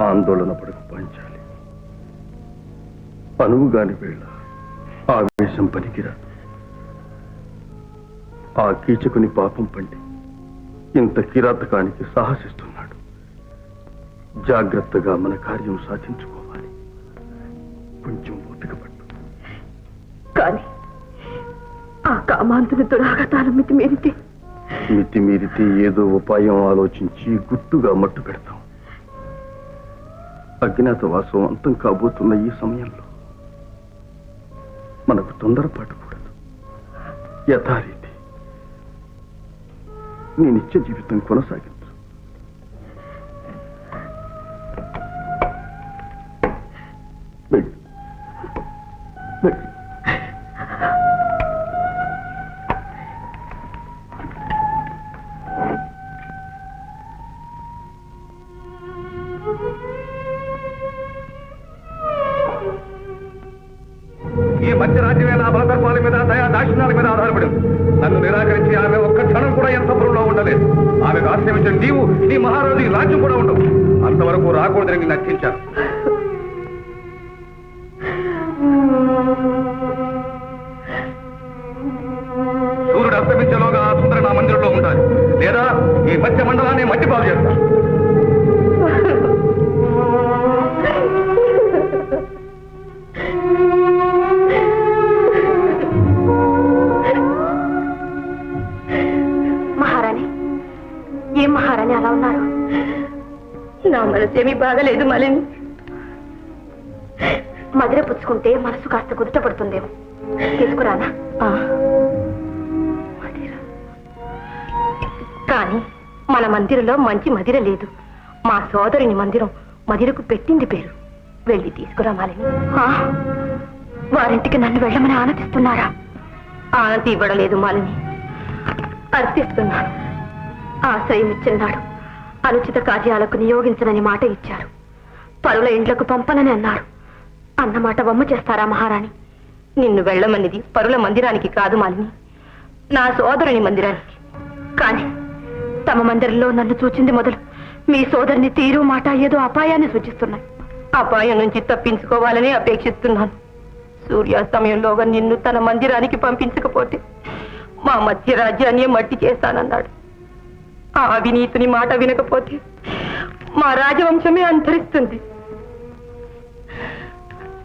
ఆందోళన పడకు పంచాలి. అనువుగాని వేళ ఆవేశం పనికిరాదు. ఆ కీచకుని పాపం పండి ఇంత కిరాతకానికి సాహసిస్తున్నాడు. జాగ్రత్తగా మన కార్యం సాధించుకోవాలి. కొంచెం ఓపికపట్టు. కానీ ఆ కామాంతుని దురాగతాలు మితిమీరితే ఏదో ఉపాయం ఆలోచించి గుట్టుగా మట్టు పెడతాం. అజ్ఞాతవాసం అంతం కాబోతున్న ఈ సమయంలో మనకు తొందరపాటు కూడదు. యథారీతి నీ నిత్య జీవితం కొనసాగించు. ఈ మధ్య రాజ్యమే నా బలదర్పాల మీద దయా దాక్షిణ్యాల మీద ఆధారపడింది. నన్ను నిరాకరించి ఆమె ఒక్క క్షణం కూడా ఎంతపురంలో ఉండలేదు. ఆమెకు ఆశ్రమించిన నీవు నీ మహారాజు ఈ రాజ్యం కూడా ఉండవు. అంతవరకు రాకూడదని నచ్చించాను. సూర్యుడు అస్తమించేలోగా ఆ సుందరి నా మందిరంలో ఉండాలి, లేదా ఈ మధ్య మండలాన్ని మట్టిపాలు చేస్తాను. ఏం మహారాణి అలా ఉన్నారు? నా మనసేమీ బాగలేదు మలిని. మదిర పుచ్చుకుంటే మనసు కాస్త కుదుట పడుతుందేమో. తీసుకురానా? కానీ మన మందిరంలో మంచి మదిర లేదు. మా సోదరుని మందిరం మదిరకు పెట్టింది పేరు. వెళ్ళి తీసుకురా మాలిని. వారింటికి నన్ను వెళ్ళమని ఆనందిస్తున్నారా? ఆనంది ఇవ్వడలేదు మాలిని, అర్థిస్తున్నాను. ఆశ్రయం ఇచ్చిన్నాడు. అనుచిత కార్యాలకు నియోగించనని మాట ఇచ్చారు. పరుల ఇండ్లకు పంపనని అన్నారు. అన్నమాట వమ్ము చేస్తారా మహారాణి? నిన్ను వెళ్ళమనిది పరుల మందిరానికి కాదు మాలిని, నా సోదరుని మందిరానికి. కానీ తమ మందిరంలో నన్ను చూచింది మొదలు మీ సోదరుని తీరు మాట ఏదో అపాయాన్ని సూచిస్తున్నాయి. అపాయం నుంచి తప్పించుకోవాలని అపేక్షిస్తున్నాను. సూర్యాస్తమయంలోగా నిన్ను తన మందిరానికి పంపించకపోతే మా మధ్య రాజ్యాన్ని మట్టి చేస్తానన్నాడు. ఆ అవినీతుని మాట వినకపోతే మా రాజవంశమే అంతరిస్తుంది.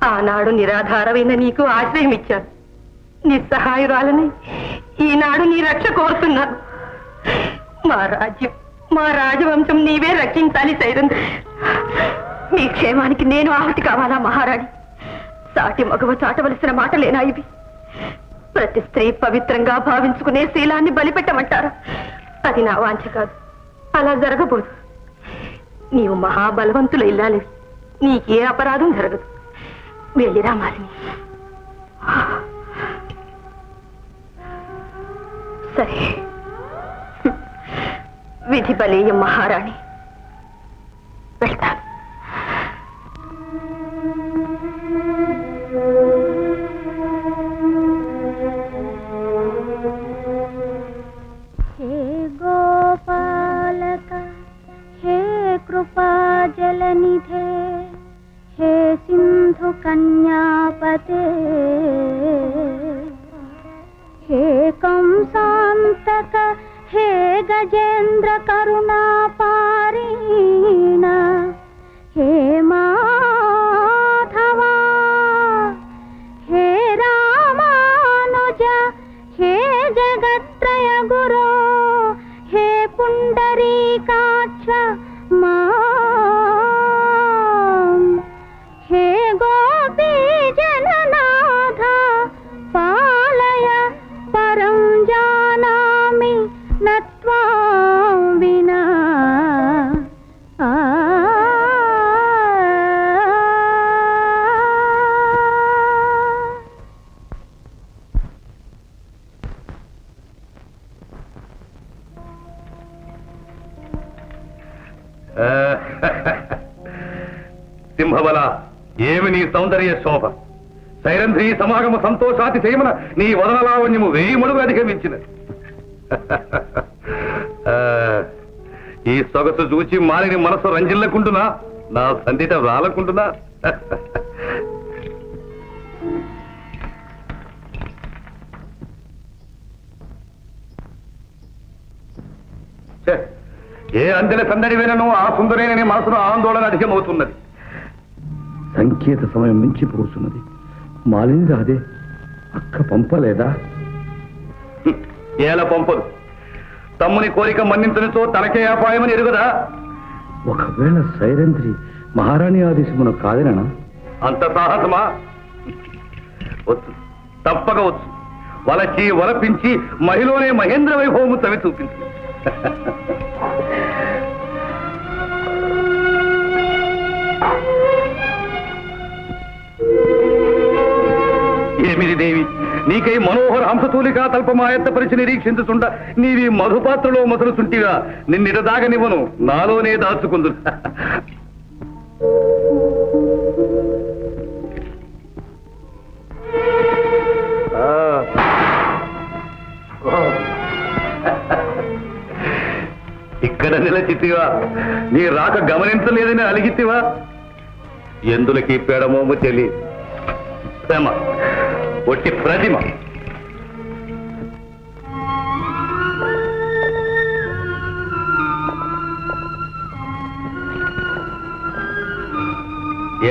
ఆనాడు నిరాధారమైన నీకు ఆశ్రయం ఇచ్చాను. నిస్సహాయురాలని ఈనాడు నీ రక్ష కోరుతున్నాను. మా రాజ్యం, మా రాజవంశం నీవే రక్షించాలి సైరంధ్రి. మీ క్షేమానికి నేను ఆహుతి కావాలా మహారాణి? సాటి మగవ చాటవలసిన మాటలేనా ఇవి? ప్రతి స్త్రీ పవిత్రంగా భావించుకునే శీలాన్ని బలిపెట్టమంటారా? అది నా వాంఛ కాదు. అలా జరగబోదు. నీవు మహాబలవంతులు ఇల్లాలి. నీకే అపరాధం జరగదు. వెళ్ళిరా మాలిని. సరే, విధి బలేయం మహారాణి. వెళ్తాను. जलनिधे हे सिंधु कन्यापते हे कंसांतक हे गजेंद्र करुणा पारीण हे माधवा हे रामानुज हे जगत्त्रय गुरो हे पुंडरीकाक्ष मा हे गोपी जननाथ पालय परं जानामि न त्वां विना సింహబల ఏమి నీ సౌందర్య శోభ! సైరంధ్రి సమాగమ సంతోషాతి చేయమన నీ వదనలావణ్యము 1000 మడుగు అధిగమించినది. ఈ సొగసు చూచి మాలిని మనసు రంజిల్లకుంటున్నా నా సంధిట రాలకుంటున్నా. ఏ అంజలి సందడి వినను ఆ సుందరైన మనసులో ఆందోళన అధికమవుతున్నది. సంకేత సమయం మించిపోతున్నది. మాలిని రాదే, అక్క పంపలేదా? ఏల పంపదు. తమ్ముని కోరిక మన్నించనితో తనకే అపాయమని ఎరుగదా? ఒకవేళ సైరంధ్రి మహారాణి ఆదేశమును కాదనా? అంత సాహసమా? వచ్చు, తప్పక వచ్చు. వలచి వలపించి మహిళనే మహేంద్ర వైభవము తవి చూపించు. ఏమిది దేవి, నీకై మనోహర హంసతూలికా తల్పమాయత్తపరిచి నిరీక్షించుచుండ నీవి మధుపాత్రలో మొదలుచుంటిగా నిన్నిట దాగనివ్వను, నాలోనే దాచుకుందు. ఇక్కడ నిలచితివా? నీ రాక గమనించలేదని అలిగితివా? ఎందులకి పేడమోము తెలి ప్రేమ ఒట్టి ప్రతిమ.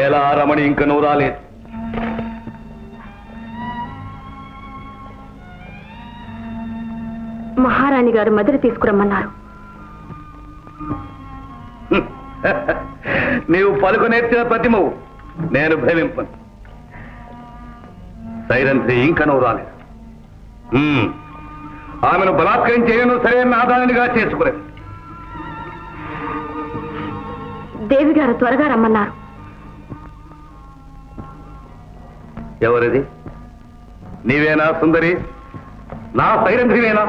ఎలా రమణి ఇంక నువ్వు రాలేదు. మహారాణి గారు మదిరి తీసుకురమ్మన్నారు. నీవు పలుకు నేర్చిన ప్రతిమవు, నేను భ్రమింపను. సైరంధ్రి ఇంక నువ్వు రాలేదు. ఆమెను బలాత్కరించేయను సరైన ఆదాయానిగా చేసుకునేది. దేవి గారు త్వరగా రమ్మన్నారు. ఎవరిది? నీవేనా సుందరి? నా సైరంధ్రివేనా?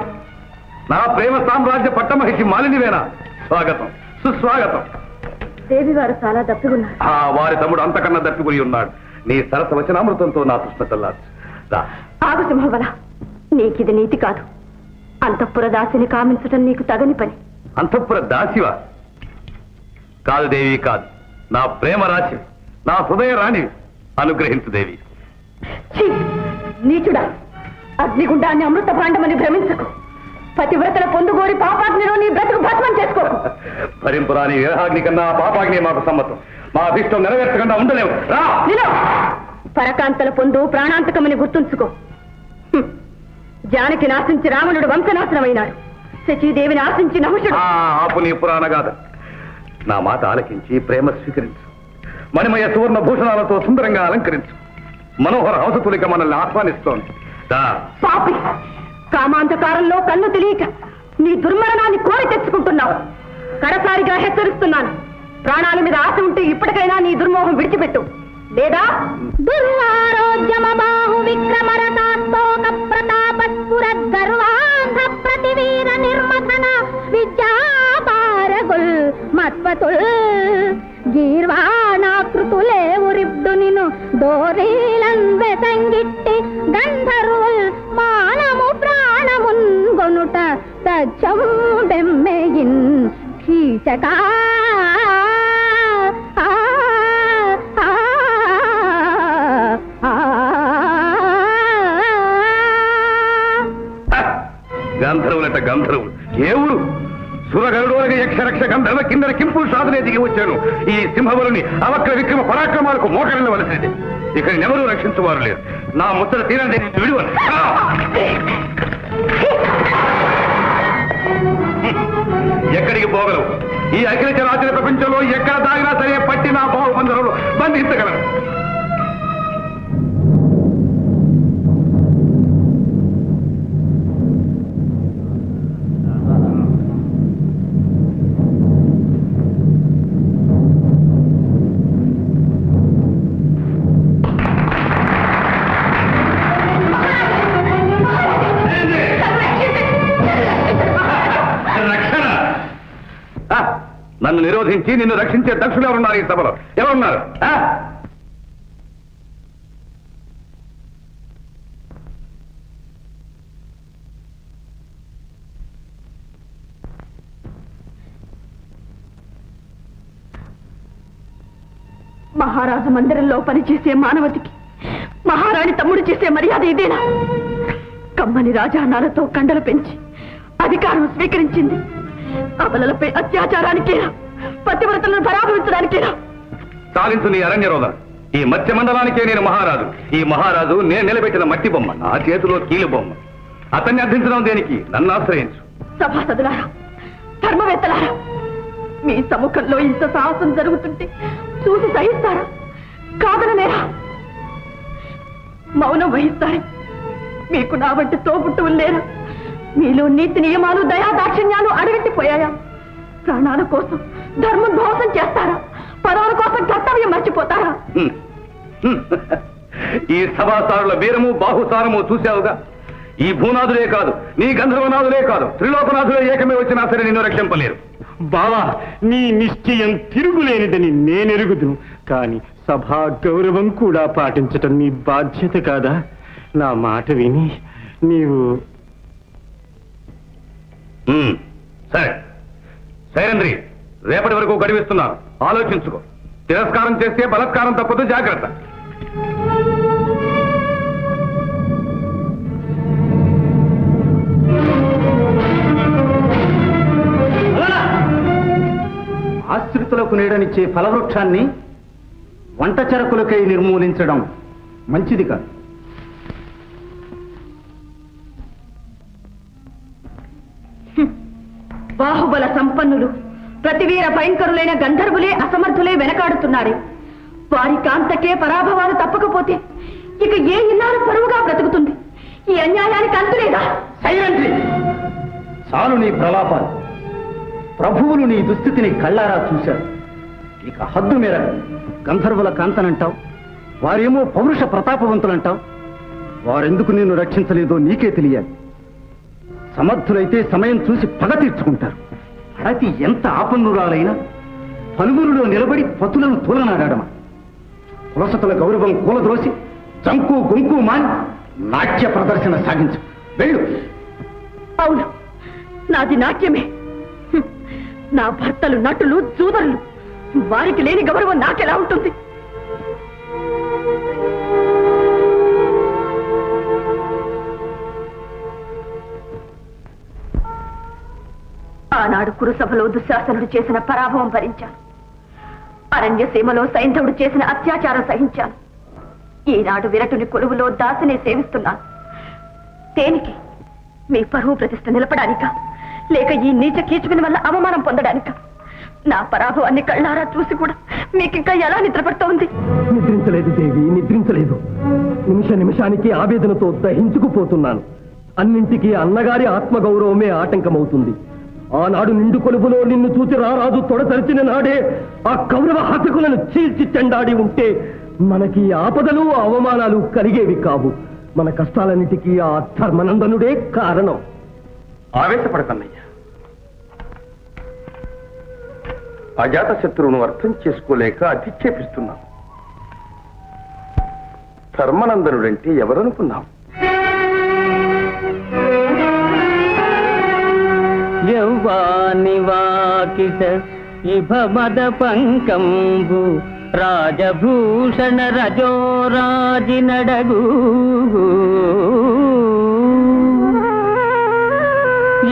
నా ప్రేమ సామ్రాజ్య పట్టమహిషి మాలినివేనా? స్వాగతం, సుస్వాగతం. దేవి గారు చాలా దప్పిగున్నారు. వారి తమ్ముడు అంతకన్నా దప్పిగురి ఉన్నాడు. నీ సరస వచనామృతంతో నా కృష్ణ తల్లాడు. ఆగు సింహబల, నీకిది నీతి కాదు. అంతఃపుర దాసిని కామించటం నీకు తగని పని. అంతఃపుర దాసివా? కాదు దేవి, కాదు. నా ప్రేమ రాశి, నా హృదయ రాణి. అనుగ్రహించు దేవి. నీచుడా, అగ్నిగుండాన్ని అమృత భాండమని భ్రమించకు. పతివ్రతల పొందుగోరి పాపాగ్నిలో నీ బ్రతుకు భస్మం చేసుకో. భరింపురాని విరహాగ్ని కన్నా పాపాగ్ని మాకు సమ్మతం. మా అభిష్టం నెరవేర్చకుండా ఉండలేము. పరకాంతల పొందు ప్రాణాంతకమని గుర్తుంచుకో. జానకి నాశించి రావణుడు వంశనాశనమైనాడు. శచీదేవిని ఆశించి నహుషుడు. ఆపు నీ పురాణగాథ. నా మాట ఆలకించి ప్రేమ స్వీకరించు. మణిమయ సువర్ణ భూషణాలతో సుందరంగా అలంకరించు. మనోహర హంసతులిక మనల్ని ఆహ్వానిస్తోంది. పాపి, కామాంధకారంలో కన్ను తెలియక నీ దుర్మరణాన్ని కోరి తెచ్చుకుంటున్నావు. కడసారిగా హెచ్చరిస్తున్నాను. ప్రాణాల మీద ఆశ ఉంటే ఇప్పటికైనా నీ దుర్మోహం విడిచిపెట్టు, లేదా దుర్వారోగ్యమ బాహు విక్రమరతాస్తోక ప్రతాపస్ఫురద్ గర్వాంధ ప్రతివీర నిర్మథన విద్యాపారగుల్ మత్వతుల్ గీర్వాణాకృతులే ఉరిబ్డు నిను దోరీలన్ వెసంగిట్టి గంధర్వుల్ మానము ప్రాణమున్ గొనుట సత్యం బెమ్మెయిన్ కీచకా. గంధర్వులట గంధర్వులు. ఏ ఊరు? సురగరుడోలగ యక్షరక్ష గంధర్వ కిందర కింపులు సాధనే దిగి వచ్చాను. ఈ సింహబలుని అవక్ర విక్రమ పరాక్రమాలకు మోకరిల్లవలసింది. ఇక్కడ ఎవరూ రక్షించువారు లేరు. నా ముచ్చట తీరండి, విడువను. ఎక్కడికి పోగలవు? ఈ అఖిల చరాచర ప్రపంచంలో ఎక్కడ దాగినా సరే పట్టి నా బాహుబంధువులు బంధించగలరు. నన్ను నిరోధించి నిన్ను రక్షించే దక్షులు ఎవరున్నారు? ఈ సభలో ఎవరున్నారు? మహారాజు మందిరంలో పనిచేసే మానవతికి మహారాణి తమ్ముడు చేసే మర్యాద ఇదేనా? కమ్మని రాజానాలతో కండలు పెంచి అధికారం స్వీకరించింది అబలలపై అత్యాచారానికేనా, పతివ్రతలను పరాభవించడానికేనా? చాలించు నీ అరణ్య రోధ. ఈ మత్స్య మండలానికే నేను మహారాజు. ఈ మహారాజు నేను నిలబెట్టిన మట్టి బొమ్మ, నా చేతిలో కీలు బొమ్మ. అతన్ని అర్థించడం దేనికి? నన్ను ఆశ్రయించు. సభాసదులారా, ధర్మవేత్తలారా, మీ సముఖంలో ఇంత సాహసం జరుగుతుంటే చూసి సహిస్తారా? కాదననేరా? మౌనం వహిస్తారే? మీకు నా వంటి తోబుట్టువులు లేరా? మీలో నీతి నియమాలు దయా దాక్షిణ్యాలు అడగట్టిపోయాయా? ప్రాణాల కోసం ధర్మం ధ్వంసం చేస్తారా? పదవుల కోసం కర్తవ్యం మర్చిపోతారా? ఈ సభాసారుల వీరము బాహుసారము చూశావుగా. ఈ భూనాథులే కాదు, నీ గంధర్వనాథులే కాదు, త్రిలోకనాథులే ఏకమే వచ్చినా సరే నిన్ను రక్షింపలేరు. బావా, నీ నిశ్చయం తిరుగులేనిదని నేనెరుగుదును. కాని సభా గౌరవం కూడా పాటించటం నీ బాధ్యత కాదా? నా మాట విని నీవు... సరే సైరంద్రి, రేపటి వరకు గడివిస్తున్నాను. ఆలోచించుకో. తిరస్కారం చేస్తే బలత్కారం తప్పదు. జాగ్రత్త. ఆశ్రితులకు నీడనిచ్చే ఫలవృక్షాన్ని వంట చెరకులకై నిర్మూలించడం మంచిది కాదు. బాహుబల సంపన్నులు, ప్రతివీర భయంకరులైన గంధర్వులే అసమర్థులే వెనకాడుతున్నారే. వారి కాంతకే పరాభవాలు తప్పకపోతే ఇక ఏ ఇల్లాలు పరువుగా బ్రతుకుతుంది? ఈ అన్యాయానికి అంతులేదా? సైరంత్రి, చాలు నీ ప్రలాపాలు. ప్రభువులు నీ దుస్థితిని కళ్ళారా చూశారు. ఇక హద్దు మేర గంధర్వుల కాంతనంటావు, వారేమో పౌరుష ప్రతాపవంతులంటావు. వారెందుకు నిన్ను రక్షించలేదో నీకే తెలియాలి. సమర్థులైతే సమయం చూసి పగ తీర్చుకుంటారు. అడతి ఎంత ఆపన్నురాలైనా పలువురులో నిలబడి పతులను తూలనాడమా? కులసతుల గౌరవం కూలద్రోసి జంకు గుంకు మాని నాట్య ప్రదర్శన సాగించు. వెళ్ళు. అవును, నాది నాట్యమే. నా భర్తలు నటులు, జూదరులు. వారికి లేని గౌరవం నాకెలా ఉంటుంది? ఆనాడు కురుసభలో దుశ్శాసనుడు చేసిన పరాభవం భరించాను. అరణ్యసీమలో సైంధవుడు చేసిన అత్యాచారం సహించాను. ఈనాడు విరటుని కొలువులో దాసిని సేవిస్తున్నాను. దేనికి? మీ పరువు ప్రతిష్ఠ నిలపడానిక, లేక ఈ నీచ కీచుకుని వల్ల అవమానం పొందడానిక? నా పరాభవాన్ని కళ్ళారా చూసి కూడా మీకింకా ఎలా నిద్రపడుతోంది? నిద్రించలేదు దేవి, నిద్రించలేదు. నిమిషానికి ఆవేదనతో దహించుకుపోతున్నాను. అన్నింటికీ అన్నగారి ఆత్మగౌరవమే ఆటంకమవుతుంది. ఆనాడు నిండు కొలుపులో నిన్ను చూసి రారాజు తొడతరిచిన నాడే ఆ కౌరవ హతకులను చీల్చి చెండాడి ఉంటే మనకి ఆపదలు అవమానాలు కలిగేవి కావు. మన కష్టాలన్నిటికీ ఆ ధర్మనందనుడే కారణం. ఆవేశపడకన్నయ్యా. అజాత శత్రువును అర్థం చేసుకోలేక అధిక్షేపిస్తున్నాం. ధర్మనందనుడంటే ఎవరనుకున్నాం? యౌవాని వాకిట ఇభ మద పంకంబు రాజభూషణ రజోరాజి నడగు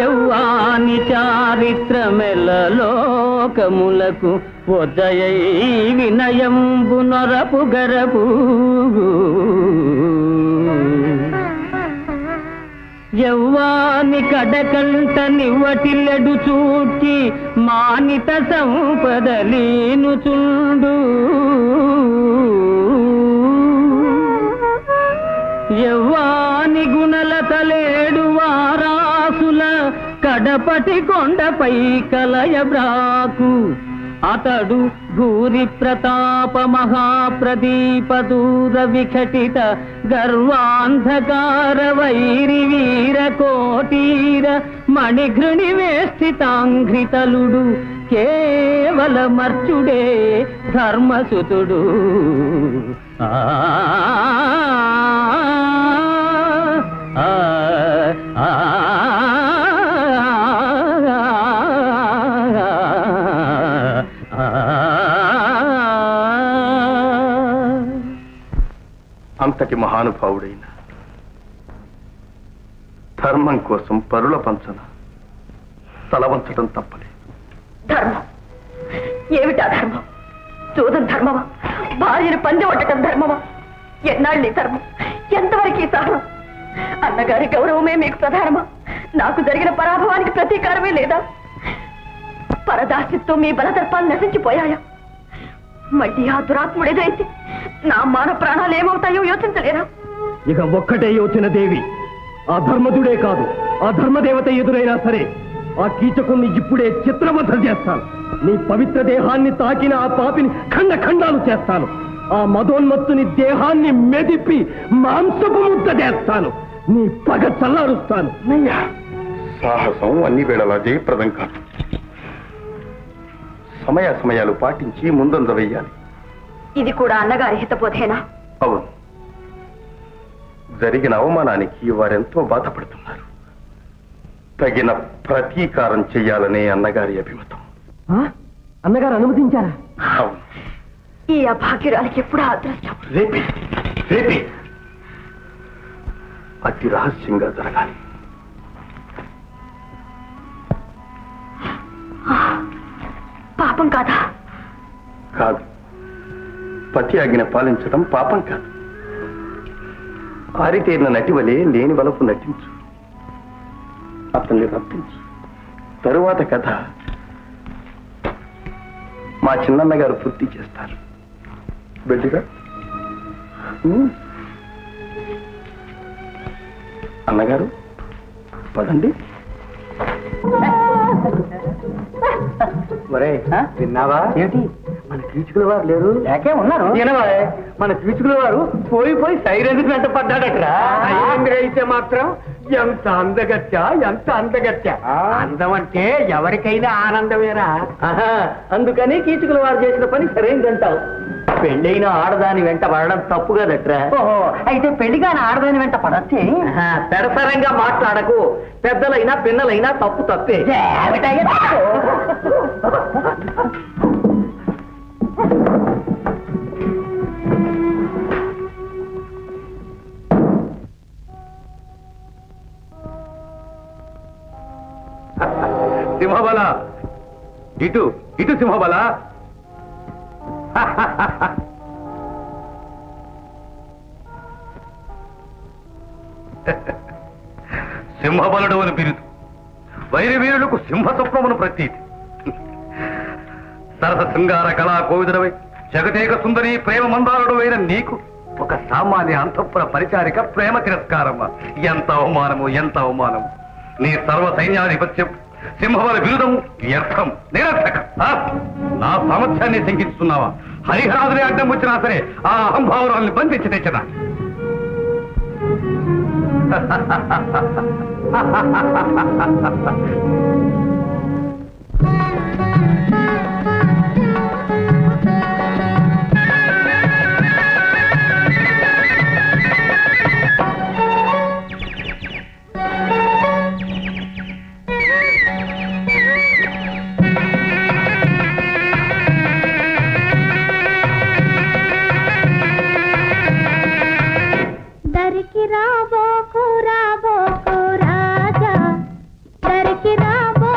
యౌవాని చారిత్రమెల లోకములకు ఉదయై వినయంబు నొరపు గరపు యౌవాని కడకంట నివ్వటిల్లెడు చూచి మానిత సంపదలీను చుండు యౌవాని గుణలతలేడు వారాసుల కడపటి కొండపై కలయబ్రాకు అతడు భూరి ప్రతాప మహాప్రదీప దూర విఘటిత గర్వాంధకార వైరి వీర కోటీర మణిఘృణి వేష్టితాంఘ్రితలుడు కేవల మర్చుడే ధర్మసుతుడు. అంతటి మహానుభావుడైన ధర్మం కోసం పరుల పంచన తలవంచడం తప్పలేదు. ధర్మం ఏమిటా ధర్మం? చూదం ధర్మమా? భార్యను పంది కొట్టడం ధర్మమా? ఎన్నాళ్ళు ఈ ధర్మం? ఎంతవరకు ఈ సహనం? అన్నగారి గౌరవమే మీకు ప్రధానమా? నాకు జరిగిన పరాభవానికి ప్రతీకారమే లేదా? పరదాస్యంతో మీ బలదర్పాలు నశించిపోయాయా? మళ్ళీ ఆ దురాత్ముడేదైతే నా మాన ప్రాణాలు ఏమవుతాయో యోచించలేరా? ఇక ఒక్కటే యోచన దేవి, ఆ ధర్మదుడే కాదు, ఆ ధర్మదేవత ఎదురైనా సరే ఆ కీచకుణ్ణి ఇప్పుడే చిత్రవధ చేస్తాను. నీ పవిత్ర దేహాన్ని తాకిన ఆ పాపిని ఖండ ఖండాలు చేస్తాను. ఆ మదోన్మత్తుని దేహాన్ని మెదిపి మాంసపు ముద్ద చేస్తాను. నీ పగ చల్లారుస్తాను. సాహసం అన్ని వేళలా జయప్రదం కాదు. సమయాలు పాటించి ముందంజ వెయ్యాలి. ఇది కూడా అన్నగారి హితబోధేనా? అవును. జరిగిన అవమానానికి వారెంతో బాధపడుతున్నారు. తగిన ప్రతీకారం చెయ్యాలనే అన్నగారి అభిమతం. అన్నగారు అనుమతించారా? అవును. ఈ అభాగ్యురాలికి ఎప్పుడు అదృష్టం? రేపే అతి రహస్యంగా జరగాలి. పాపం కాదా? కాదు. పతి ఆజ్ఞ పాలించడం పాపం కాదు. ఆరితేరిన నటివలే లేని వలపు నటించు. అతన్ని రప్పించు. తరువాత కథ మా చిన్నన్నగారు పూర్తి చేస్తారు. బెడ్డిగా అన్నగారు పదండి. విన్నావా? ఏంటి మన కీచుకుల వారు లేరు? లేకే ఉన్నారు. వినవా? మన కీచుకుల వారు పోయి సైరెందుకు వెంట పడ్డాడట్రా. అయితే మాత్రం ఎంత అందగత్య, ఎంత అందగత్య. అందం అంటే ఎవరికైనా ఆనందమేరా. అందుకని కీచుకుల వారు చేసిన పని సరైందంటావు. పెళ్ళైన ఆడదాని వెంట పడడం తప్పు కదట్రా. అయితే పెళ్లిగాని ఆడదాని వెంట పడచ్చే. పెడసరంగా మాట్లాడకు. పెద్దలైనా పిన్నలైనా తప్పు తప్పే. సింహబల, ఇటు సింహబల. సింహబలుడు అని పిలుదు. వైరవీరులకు సింహ స్వప్నమును ప్రతీతి. సరస శృంగార కళా కోవిదుడవై జగదేక సుందరి ప్రేమ మందారుడు అయిన నీకు ఒక సామాన్య అంతఃపుర పరిచారిక ప్రేమ తిరస్కారమ్మ. ఎంత అవమానము, ఎంత అవమానము. నీ సర్వ సైన్యాధిపత్యం, సింహబల బిరుదము వ్యర్థం, నిరర్థక. నా సామర్థ్యాన్ని శంకిస్తున్నావా? హరిహరాదులే అడ్డం వచ్చినా సరే ఆ అహంభావరాల్ని బంధించి తెచ్చదా? దరికి రాబోకు రాబోకు రాజా, దరికి రాబో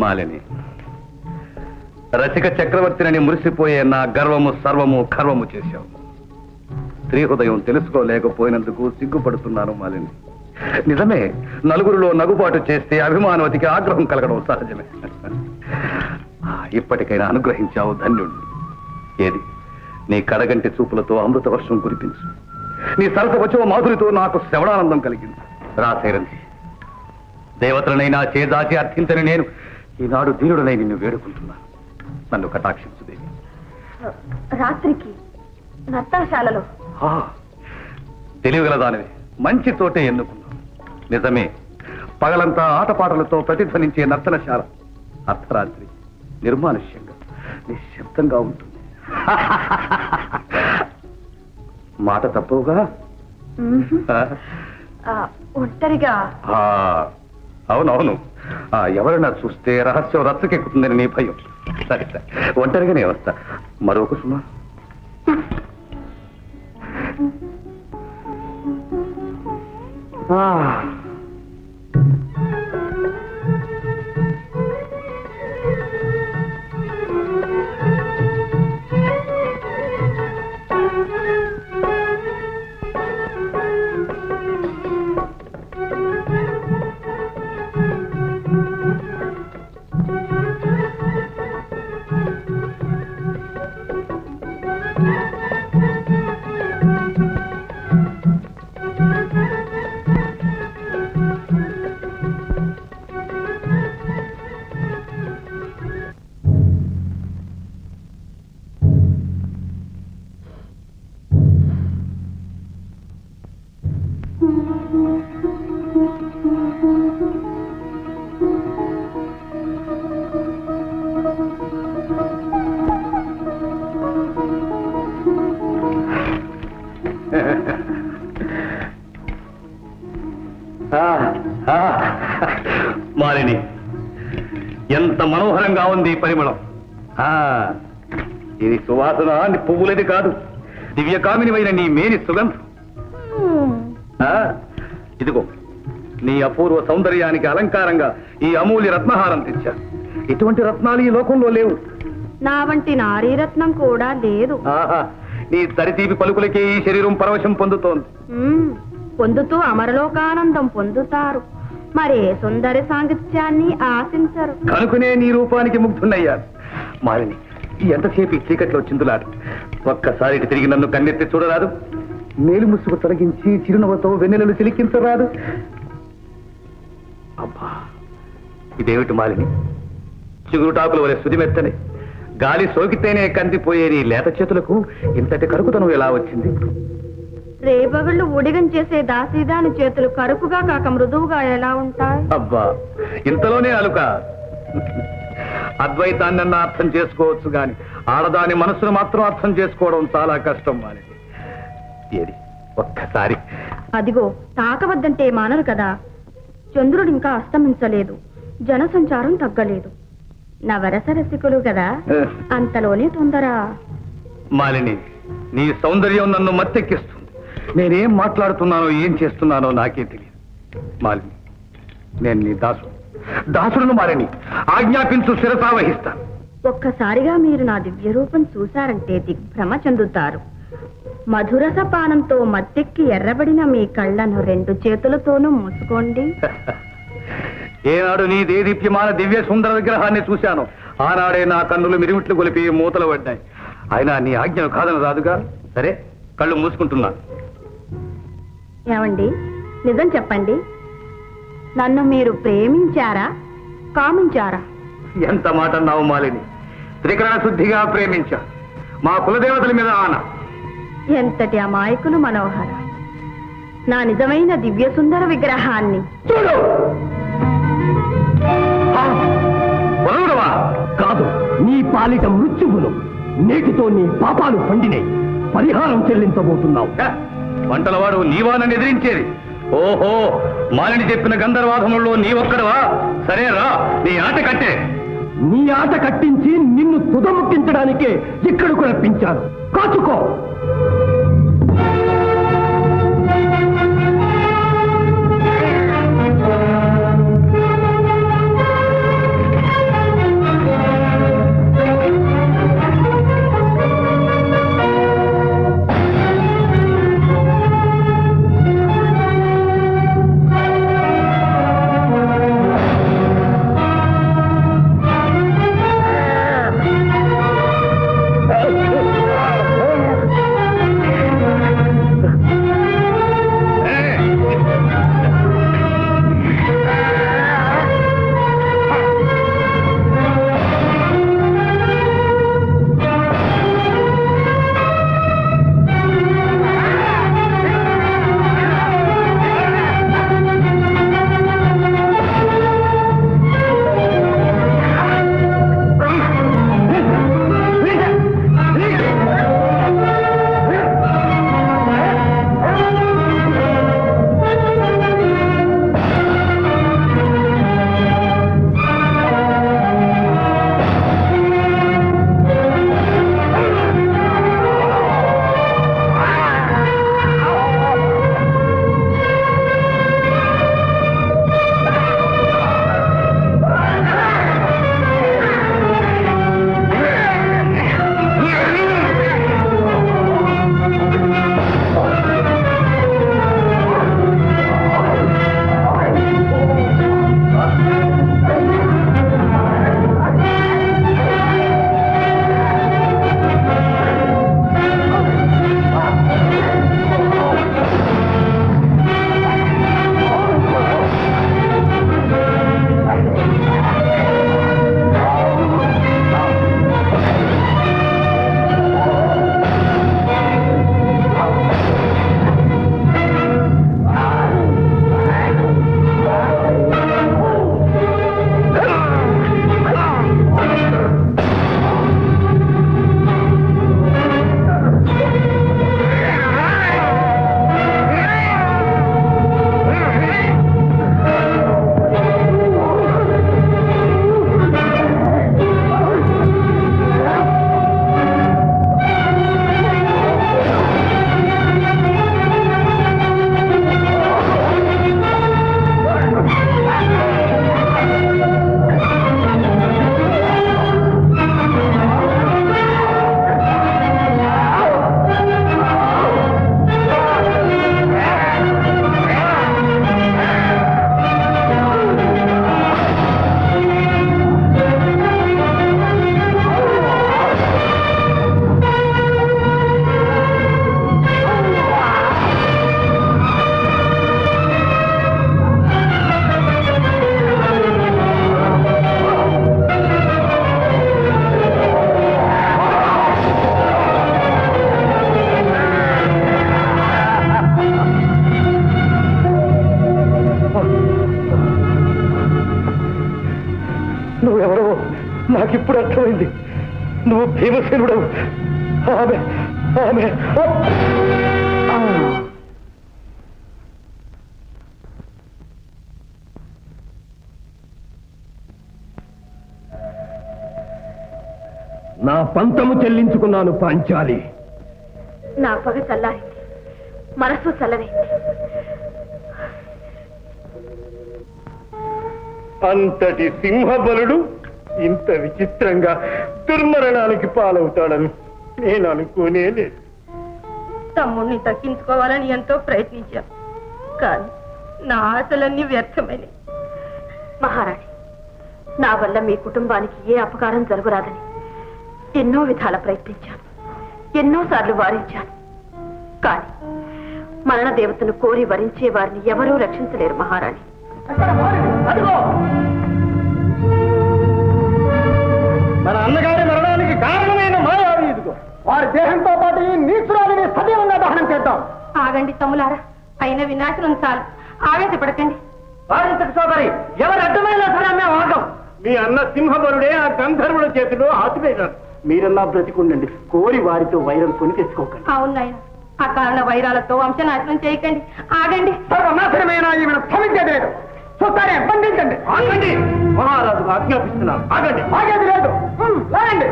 మాలిని, రసిక చక్రవర్తిని మురిసిపోయే నా గర్వము సర్వము ఖర్వము చేశావు. స్త్రీ హృదయం తెలుసుకోలేకపోయినందుకు సిగ్గుపడుతున్నాను మాలిని. నిజమే, నలుగురిలో నగుబాటు చేస్తే అభిమానవతికి ఆగ్రహం కలగడం సహజమే. ఇప్పటికైనా అనుగ్రహించావు, ధన్యుడు. ఏది నీ కడగంటి చూపులతో అమృత వర్షం కురిపించు. నీ సరస వచ్చో మాధురితో నాకు శ్రవణానందం కలిగింది. రాసేరంది దేవతలనైనా చేదాచి అర్థించని నేను ఈనాడు దీనుడనై నిన్ను వేడుకుంటున్నాను. నన్ను కటాక్షించు దేవి. రాత్రికి నర్తనశాలలో తెలివిగలదానివి, మంచి తోటే ఎన్నుకున్నావు. నిజమే, పగలంతా ఆటపాటలతో ప్రతిధ్వనించే నర్తనశాల అర్ధరాత్రి నిర్మానుష్యంగా నిశ్శబ్దంగా ఉంటుంది. మాట తప్పవుగా? ఒంటరిగా? అవునవును, ఎవరైనా చూస్తే రహస్యం రచ్చకెక్కుతుందని నీ భయం. సరే సరే, ఒంటరిగానే వస్తా. మరొక సుమా. మాలిని, ఎంత మనోహరంగా ఉంది ఈ పరిమళం. ఇది సువాసన, పువ్వులది కాదు, దివ్యకామినివైన నీ మేని సుగంధం. ఇదిగో నీ అపూర్వ సౌందర్యానికి అలంకారంగా ఈ అమూల్య రత్నహారం తెచ్చా. ఇటువంటి రత్నాలు ఈ లోకంలో లేవు. నా వంటి నారీరత్నం కూడా లేదు. నీ దరితీపి పలుకులకే ఈ శరీరం పరవశం పొందుతోంది. పొందుతూ అమరలోకానందం పొందుతారు, మరే సుందరి సాంగత్యాన్ని ఆశించరు. కనుకనే నీ రూపానికి ముగ్ధున్నయ్యాను. మాలిని, ఎంతసేపు ఈ చీకట్లో చిందులాడు. ఒక్కసారి ఇటు తిరిగి నన్ను కన్నెత్తి చూడరాదు? మేలు ముసుగు తొలగించి చిరునవ్వుతో వెన్నెలలు చిలికించరాదు? అబ్బా, ఇదేమిటి మాలిని, చిగురుటాకుల వలె సుదిమెత్తని గాలి సోకితేనే కందిపోయే నీ లేత చేతులకు ఇంతటి కరుకుతనం ఎలా వచ్చింది? రేపగళ్ళు ఉడిగం చేసే దాసీదాని చేతులు కరుకుగా కాక మృదువుగా ఎలా ఉంటాయి? అబ్బా, ఇంతలోనే అలుక. అద్వైతాన్నన్నా అర్థం చేసుకోవచ్చు గాని ఆడదాని మనసును మాత్రం అర్థం చేసుకోవడం చాలా కష్టం. మానేది ఏది ఒక్కసారి. అదిగో తాకవద్దంటే మానరు కదా. చంద్రుడు ఇంకా అస్తమించలేదు, జనసంచారం తగ్గలేదు. నవరస రసికులు కదా, అంతలోనే తొందర. మాలిని, నీ సౌందర్యం నన్ను మత్తెక్కిస్తుంది. నేనేం మాట్లాడుతున్నానో ఏం చేస్తున్నానో నాకే తెలియదు. మాలిని, నేను నీ దాసుడును. మాలిని, ఆజ్ఞాపించు, శిరసావహిస్తాను. ఒక్కసారిగా మీరు నా దివ్య రూపం చూశారంటే దిగ్భ్రమ చెందుతారు. మధురస పానంతో మత్తెక్కి ఎర్రబడిన మీ కళ్ళను రెండు చేతులతోనూ మూసుకోండి. ఏనాడు నీ దేదీప్యమాన దివ్య సుందర విగ్రహాన్ని చూశాను, ఆనాడే నా కన్నులు మిరిమిట్లు గొలిపి మూతలు పడ్డాయి. అయినా నీ ఆజ్ఞను కాదని రాదుగా. సరే, కళ్ళు మూసుకుంటున్నా. ఏమండి, నిజం చెప్పండి, నన్ను మీరు ప్రేమించారా, కామించారా? ఎంత మాట అన్నావు మాలిని. త్రికరణ శుద్ధిగా ప్రేమించా. మా కులదేవతల మీద ఆన. ఎంతటి అమాయకులు మనోహర. నా నిజమైన దివ్య సుందర విగ్రహాన్ని చూడు. కాదు, నీ పాలిట మృత్యువులు. నేటితో నీ పాపాలు పండినాయి. పరిహారం చెల్లించబోతున్నావు. వంటలవాడు నీవా నన్ను ఎదిరించేది? ఓహో, మాలిని చెప్పిన గంధర్వాధముల్లో నీ ఒక్కడవా? సరేరా, నీ ఆట కట్టే. నీ ఆట కట్టించి నిన్ను తుదముట్టించడానికే ఇక్కడకు రప్పించాను. కాచుకో. నువ్వెవరో నాకిప్పుడు అర్థమైంది. నువ్వు భీమసేనుడవు. ఆమె ఆమె నా పంతము చెల్లించుకున్నాను పాంచాలి. నా పగ చల్లారింది, మనసు చల్లరైంది. అంతటి సింహబలుడు ఇంత విచిత్రంగా దుర్మరణానికి పాలవుతాడని నేను అనుకోనే లేదు. తమ్ముడిని తగ్గించుకోవాలని ఎంతో ప్రయత్నించాను, కానీ నా ఆశలన్నీ వ్యర్థమైనవి. మహారాణి, నా వల్ల మీ కుటుంబానికి ఏ అపకారం జరగరాదని ఎన్నో విధాల ప్రయత్నించాను, ఎన్నోసార్లు వారించాను. కానీ మరణ దేవతను కోరి వరించే వారిని ఎవరూ రక్షించలేరు మహారాణి. మన అన్నగారి మరణానికి కారణమైన మాయావి ఇదిగో. వారి దేహంతో పాటు ఈ నీచురాలిని సజీవంగా దహనం చేద్దాం. ఆగండి తమ్ములారా, అయిన వినాశనం చాలు, ఆవేశపడకండి. సోదరి, ఎవరు అడ్డమైనా సరే మేము ఆగం. మీ అన్న సింహబలుడే ఆ గంధర్వుల చేతిలో ఆతివేశారు. మీరన్నా బ్రతికుండండి, కోరి వారితో వైరం కొని తెచ్చుకోకండి. అవును నాయన, అకారణ వైరాలతో వంశనాశనం చేయకండి. ఆగండి. సర్వనాశనమైన ఈమెను క్షమించలేదు. చూస్తారే, బంధించండి. ఆగండి, మహారాజుకు ఆజ్ఞాపిస్తున్నాను. ఆగండి. ఆగేది లేదు. లాగండి.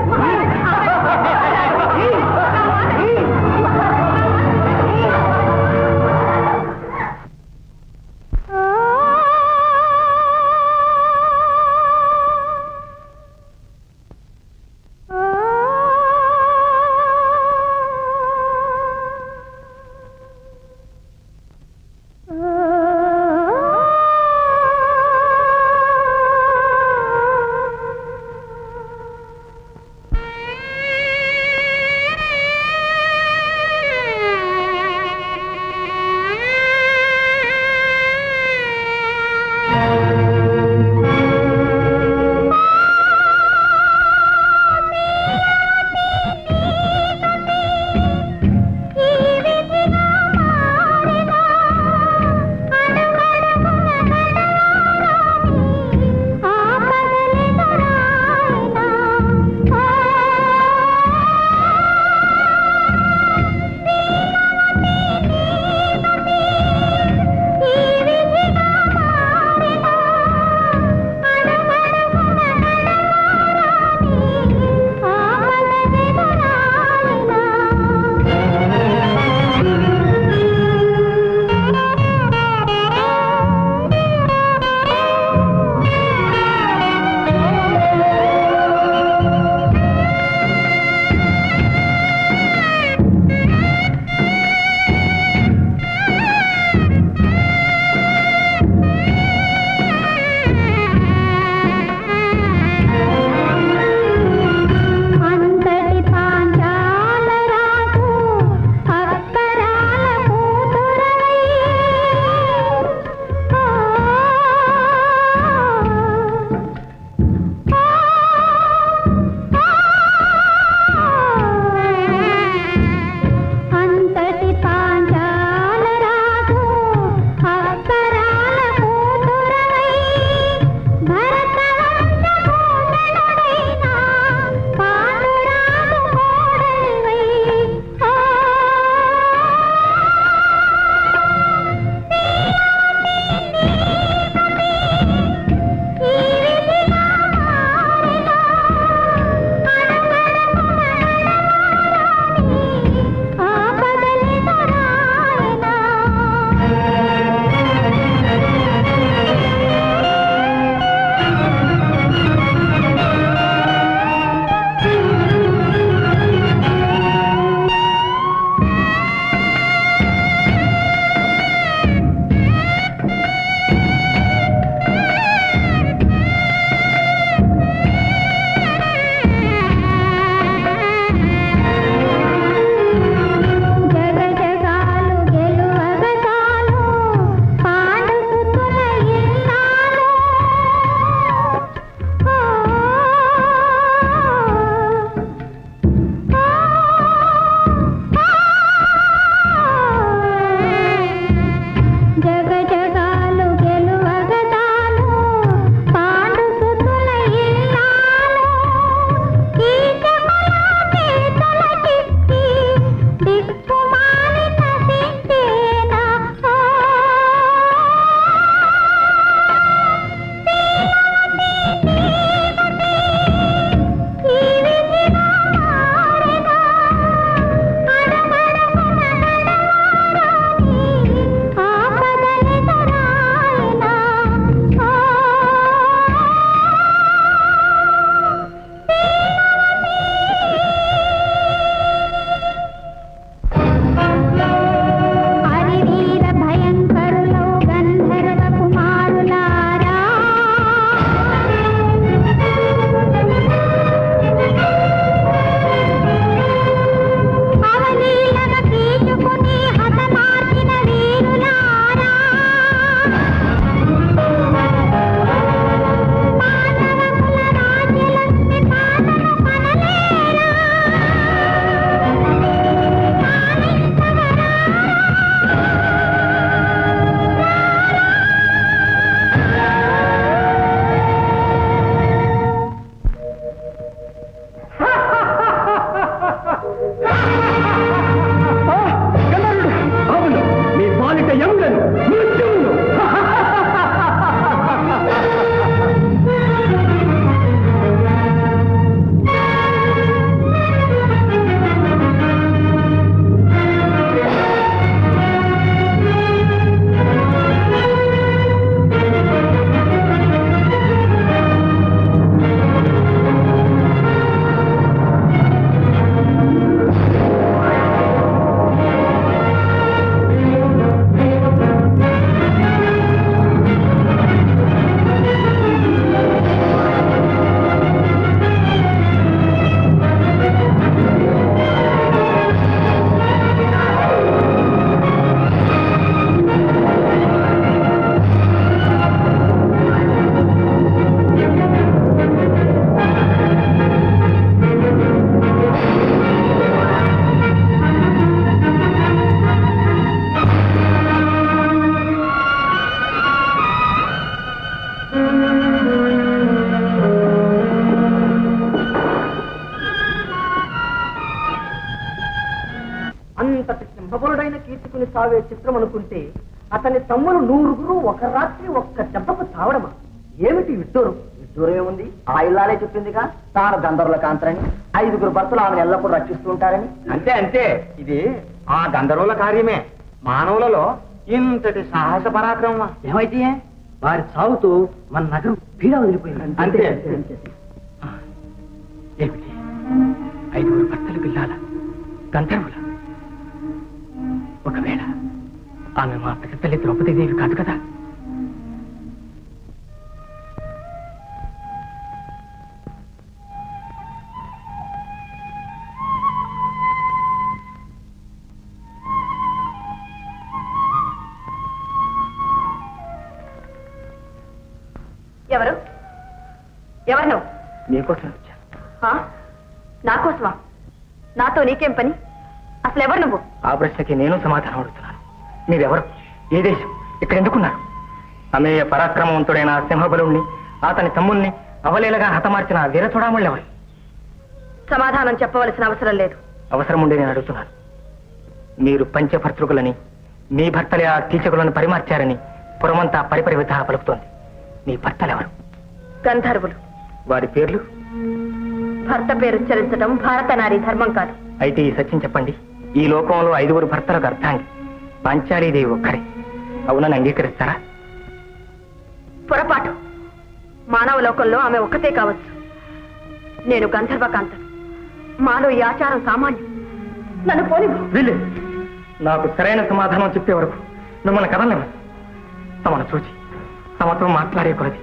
సావే చిత్రం అనుకుంటే అతని తమ్ముడు 100 ఒక రాత్రి ఒక్క దెబ్బకు చావడమా? ఏమిటి విడ్డూరం? విడ్డూరం ఏముంది? ఆ ఇల్లాలే చెప్పిందిగా తాను గంధర్వుల కాంతరని, 5 భర్తలు ఆమెను ఎల్లప్పుడూ రక్షిస్తూ ఉంటారని. అంతే అంతే, ఇది ఆ గంధర్వుల కార్యమే. మానవులలో ఇంతటి సాహస పరాక్రమమా? ఏమైతే వారి చావుతో మన నగరం పీడ వదిలిపోయింది. అంతే ఏమిటి 5 భర్తలు పిల్లాల గంధర్వుల? ఒకవేళ ఆమె మా పెద్ద తల్లి ద్రౌపదీదేవి కాదు కదా? ఎవరు ఎవరు నువ్వు? మీకోసం వచ్చాను. నా కోసమా? నాతో నీకేం పని? అసలు ఎవరు నువ్వు? ఆ ప్రశ్నకి నేను సమాధానం అడుగుతున్నాను. మీరెవరు? ఏ దేశం? ఇక్కడ ఎందుకున్నారు? అమేయ పరాక్రమవంతుడైన సింహబలుణ్ణి, అతని తమ్ముల్ని అవలేలగా హతమార్చిన వీరచూడామణులు ఎవరు? సమాధానం చెప్పవలసిన అవసరం లేదు. అవసరం ఉండి నేను అడుగుతున్నాను. మీరు పంచభర్తృకులని, మీ భర్తలే ఆ కీచకులను పరిమార్చారని పురమంతా పరిపరి విధా పలుకుతోంది. మీ భర్తలెవరు? గంధర్వులు. వారి పేర్లు? భర్త పేరు ఉచ్చరించడం భారత నారీ ధర్మం కాదు. అయితే ఈ సత్యం చెప్పండి. ఈ లోకంలో 5 భర్తలకు అర్థాంగి పాంచాలీదేవి ఒక్కరే. అవునని అంగీకరిస్తారా? పొరపాటు. మానవ లోకంలో ఆమె ఒక్కతే కావచ్చు. నేను గంధర్వకాంతను. మాలో ఈ ఆచారం సామాన్యం. నన్ను పోని. వీళ్ళే నాకు సరైన సమాధానం చెప్పే వరకు మిమ్మల్ని కదలేము. తమను చూచి తమతో మాట్లాడే కొలది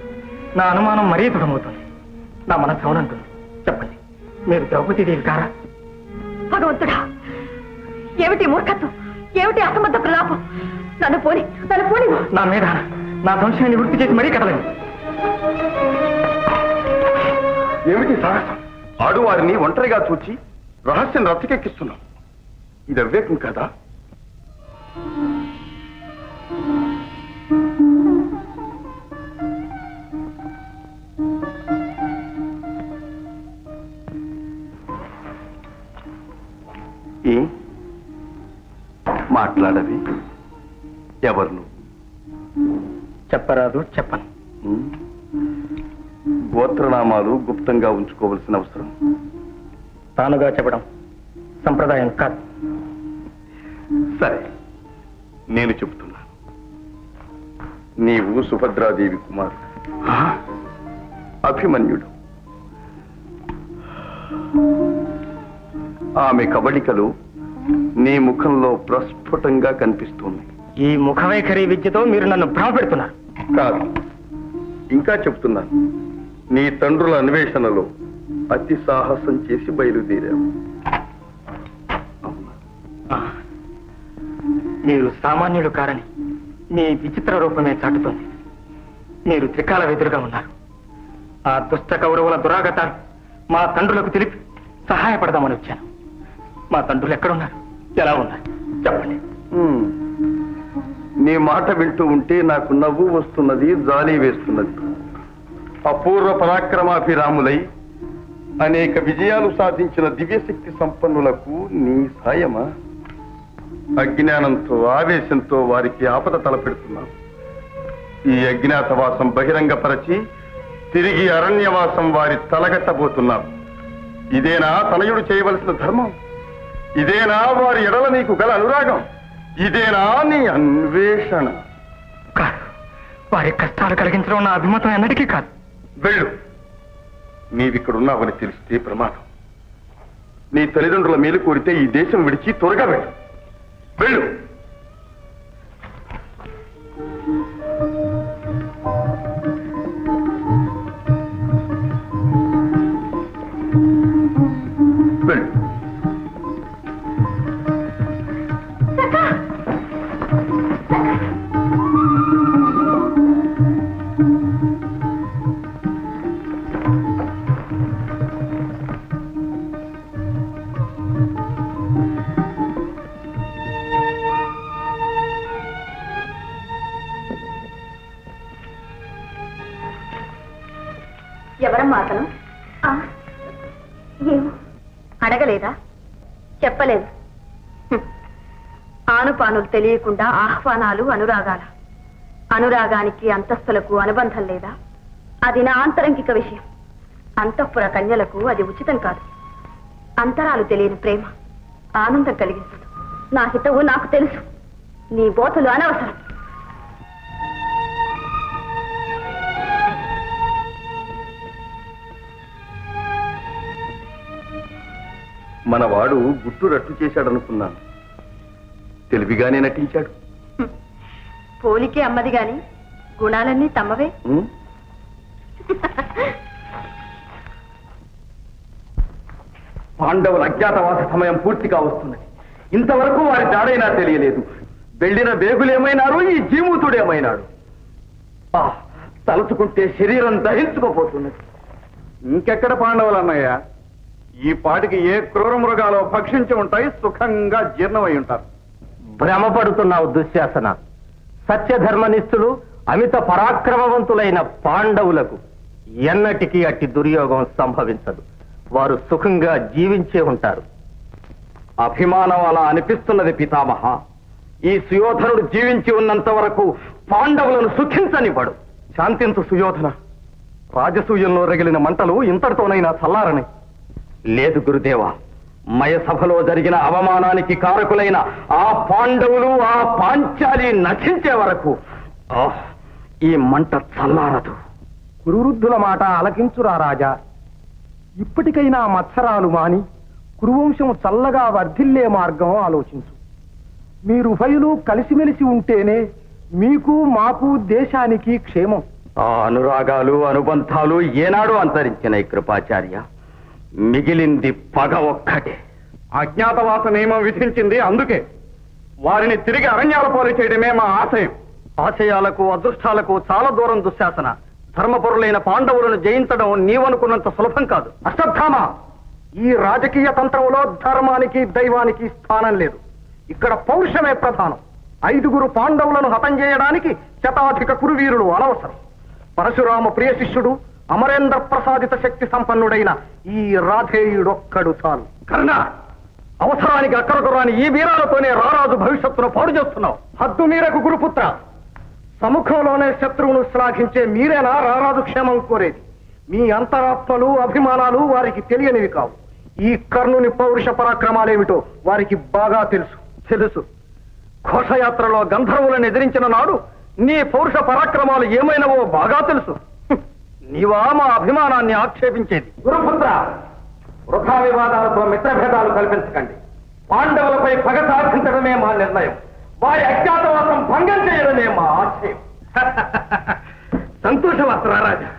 నా అనుమానం మరీ దృఢమవుతుంది. నా మనసు అవునంటుంది. చెప్పండి, మీరు ద్రౌపదీదేవి కారా? భగవంతుడా, ఏమిటి మూర్ఖత్వం? ఏమిటి అసమర్థ ప్రలాపం? నన్ను పోని. నా మీద నా సంశయాన్ని వృత్తి చేసి మరీ కదలండి. ఏమిటి సాహసం? ఆడువారిని ఒంటరిగా చూచి రహస్యం రచ్చకెక్కిస్తున్నాం. ఇది అవివేకం కదా? మాట్లాడవి. ఎవరు నువ్వు? చెప్పరాదు, చెప్పను. గోత్రనామాలు గుప్తంగా ఉంచుకోవలసిన అవసరం? తానుగా చెప్పడం సంప్రదాయం కాదు. సరే, నేను చెబుతున్నాను. నీవు సుభద్రాదేవి కుమారుడు అభిమన్యుడు. ఆమె కబళికలు నీ ముఖంలో ప్రస్ఫుటంగా కనిపిస్తుంది. ఈ ముఖవైఖరి విద్యతో మీరు నన్ను భ్రమపెడుతున్నారు. కాదు, ఇంకా చెప్తున్నాను. నీ తండ్రుల అన్వేషణలో అతి సాహసం చేసి బయలుదేరావు. మీరు సామాన్యులు కారని మీ విచిత్ర రూపమే చాటుతోంది. మీరు త్రికాల వెదురుగా ఉన్నారు. ఆ దుష్ట కౌరవుల దురాగతాలు మా తండ్రులకు తెలిపి సహాయపడదామని వచ్చాను. మా తండ్రులు ఎక్కడున్నారు? ఎలా ఉన్నారు? చెప్పండి. నీ మాట వింటూ ఉంటే నాకు నవ్వు వస్తున్నది, జాలి వేస్తున్నది. అపూర్వ పరాక్రమాభిరాములై అనేక విజయాలు సాధించిన దివ్యశక్తి సంపన్నులకు నీ సాయమా? అజ్ఞానంతో, ఆవేశంతో వారికి ఆపద తలపెడుతున్నాం. ఈ అజ్ఞాతవాసం బహిరంగపరచి తిరిగి అరణ్యవాసం వారి తలగట్టబోతున్నాం. ఇదేనా తనయుడు చేయవలసిన ధర్మం? ఇదేనా వారి ఎడల నీకు గల అనురాగం? ఇదేనా నీ అన్వేషణ? కాదు, వారి కష్టాలు కలిగించడం నా అభిమతం ఎన్నటికీ కాదు. వెళ్ళు. నీవిక్కడున్నావని తెలిస్తే ప్రమాదం. నీ తల్లిదండ్రుల మేలు కోరితే ఈ దేశం విడిచి త్వరగా వెళ్ళు. వెళ్ళు. వెళ్ళు. ఎవరమ్మా అతను? ఏమో. అడగలేదా? చెప్పలేదు. ఆనుపానులు తెలియకుండా ఆహ్వానాలు అనురాగాల. అనురాగానికి అంతస్తులకు అనుబంధం లేదా? అది నా ఆంతరంగిక విషయం. అంతఃపుర కన్యలకు అది ఉచితం కాదు. అంతరాలు తెలియని ప్రేమ ఆనందం కలిగించదు. నా హితవు నాకు తెలుసు. నీ బోధలు అనవసరం. మనవాడు గుట్టు రట్టు చేశాడనుకున్నాను. తెలివిగానే నటించాడు. పోలికే అమ్మది గాని గుణాలన్నీ తమ్మవే. పాండవుల అజ్ఞాతవాస సమయం పూర్తిగా వస్తున్నది. ఇంతవరకు వారి జాడైనా తెలియలేదు. వెళ్ళిన వేగులేమైనారు, ఈ జీమూతుడేమైనాడు. తలుచుకుంటే శరీరం దహించుకోపోతున్నది. ఇంకెక్కడ పాండవులు అన్నయ్య? ఈ పాటికి ఏ క్రూర మృగాలో భక్షించి ఉంటాయి, సుఖంగా జీర్ణమై ఉంటారు. భ్రమపడుతున్నావు దుశ్శాసన. సత్యధర్మనిష్ఠులు అమిత పరాక్రమవంతులైన పాండవులకు ఎన్నటికీ అట్టి దుర్యోగం సంభవించదు. వారు సుఖంగా జీవించే ఉంటారు. అభిమానం అలా అనిపిస్తున్నది పితామహ. ఈ సుయోధనుడు జీవించి ఉన్నంత వరకు పాండవులను సుఖించనివ్వడు. శాంతించు సుయోధన. రాజసూయంలో రగిలిన మంటలు ఇంతటితోనైనా చల్లారని. లేదు గురుదేవా, మయసభలో జరిగిన అవమానానికి కారకులైన ఆ పాండవులు, ఆ పాంచాలి నశించే వరకు ఈ మంట చల్లారదు. కురువృద్ధుల మాట అలకించురా రాజా. ఇప్పటికైనా మత్సరాలు మాని కురువంశం చల్లగా వర్ధిల్లే మార్గం ఆలోచించు. మీరుభయులు కలిసిమెలిసి ఉంటేనే మీకు మాకు దేశానికి క్షేమం. ఆ అనురాగాలు అనుబంధాలు ఏనాడు అంతరించినాయి కృపాచార్య. మిగిలింది పగ ఒక్కటే. అజ్ఞాతవాస నియమం విధించింది అందుకే. వారిని తిరిగి అరణ్యాల పాలు చేయడమే మా ఆశయం. ఆశయాలకు అదృష్టాలకు చాలా దూరం దుశ్శాసన. ధర్మపరులైన పాండవులను జయించడం నీవనుకున్నంత సులభం కాదు. అశ్వత్థామ, ఈ రాజకీయ తంత్రంలో ధర్మానికి దైవానికి స్థానం లేదు. ఇక్కడ పౌరుషమే ప్రధానం. 5 పాండవులను హతం చేయడానికి శతాధిక కురువీరులు అనవసరం. పరశురామ ప్రియ శిష్యుడు అమరేంద్ర ప్రసాదిత శక్తి సంపన్నుడైన ఈ రాధేయుడొక్కడు చాలు. కర్ణ, అవసరానికి అక్కరకు రాని ఈ వీరాలతోనే రారాజు భవిష్యత్తును పాడు చేస్తున్నావు. హద్దు మీరకు గురుపుత్ర. సముఖంలోనే శత్రువును శ్లాఘించే మీరేనా రారాజు క్షేమం కోరేది? మీ అంతరాత్మలు అభిమానాలు వారికి తెలియనివి కావు. ఈ కర్ణుని పౌరుష పరాక్రమాలేమిటో వారికి బాగా తెలుసు. తెలుసు. ఘోషయాత్రలో గంధర్వులను ఎదిరించిన నాడు నీ పౌరుష పరాక్రమాలు ఏమైనవో బాగా తెలుసు. నీవా మా అభిమానాన్ని ఆక్షేపించేది? గురుపుత్ర, వృథా వివాదాలతో మిత్రభేదాలు కల్పించకండి. పాండవులపై పగ సాధించడమే మా నిర్ణయం. వారి అజ్ఞాతవాసం భంగం చేయడమే మా ఆశయం. సంతోషవస్త్ర రాజా.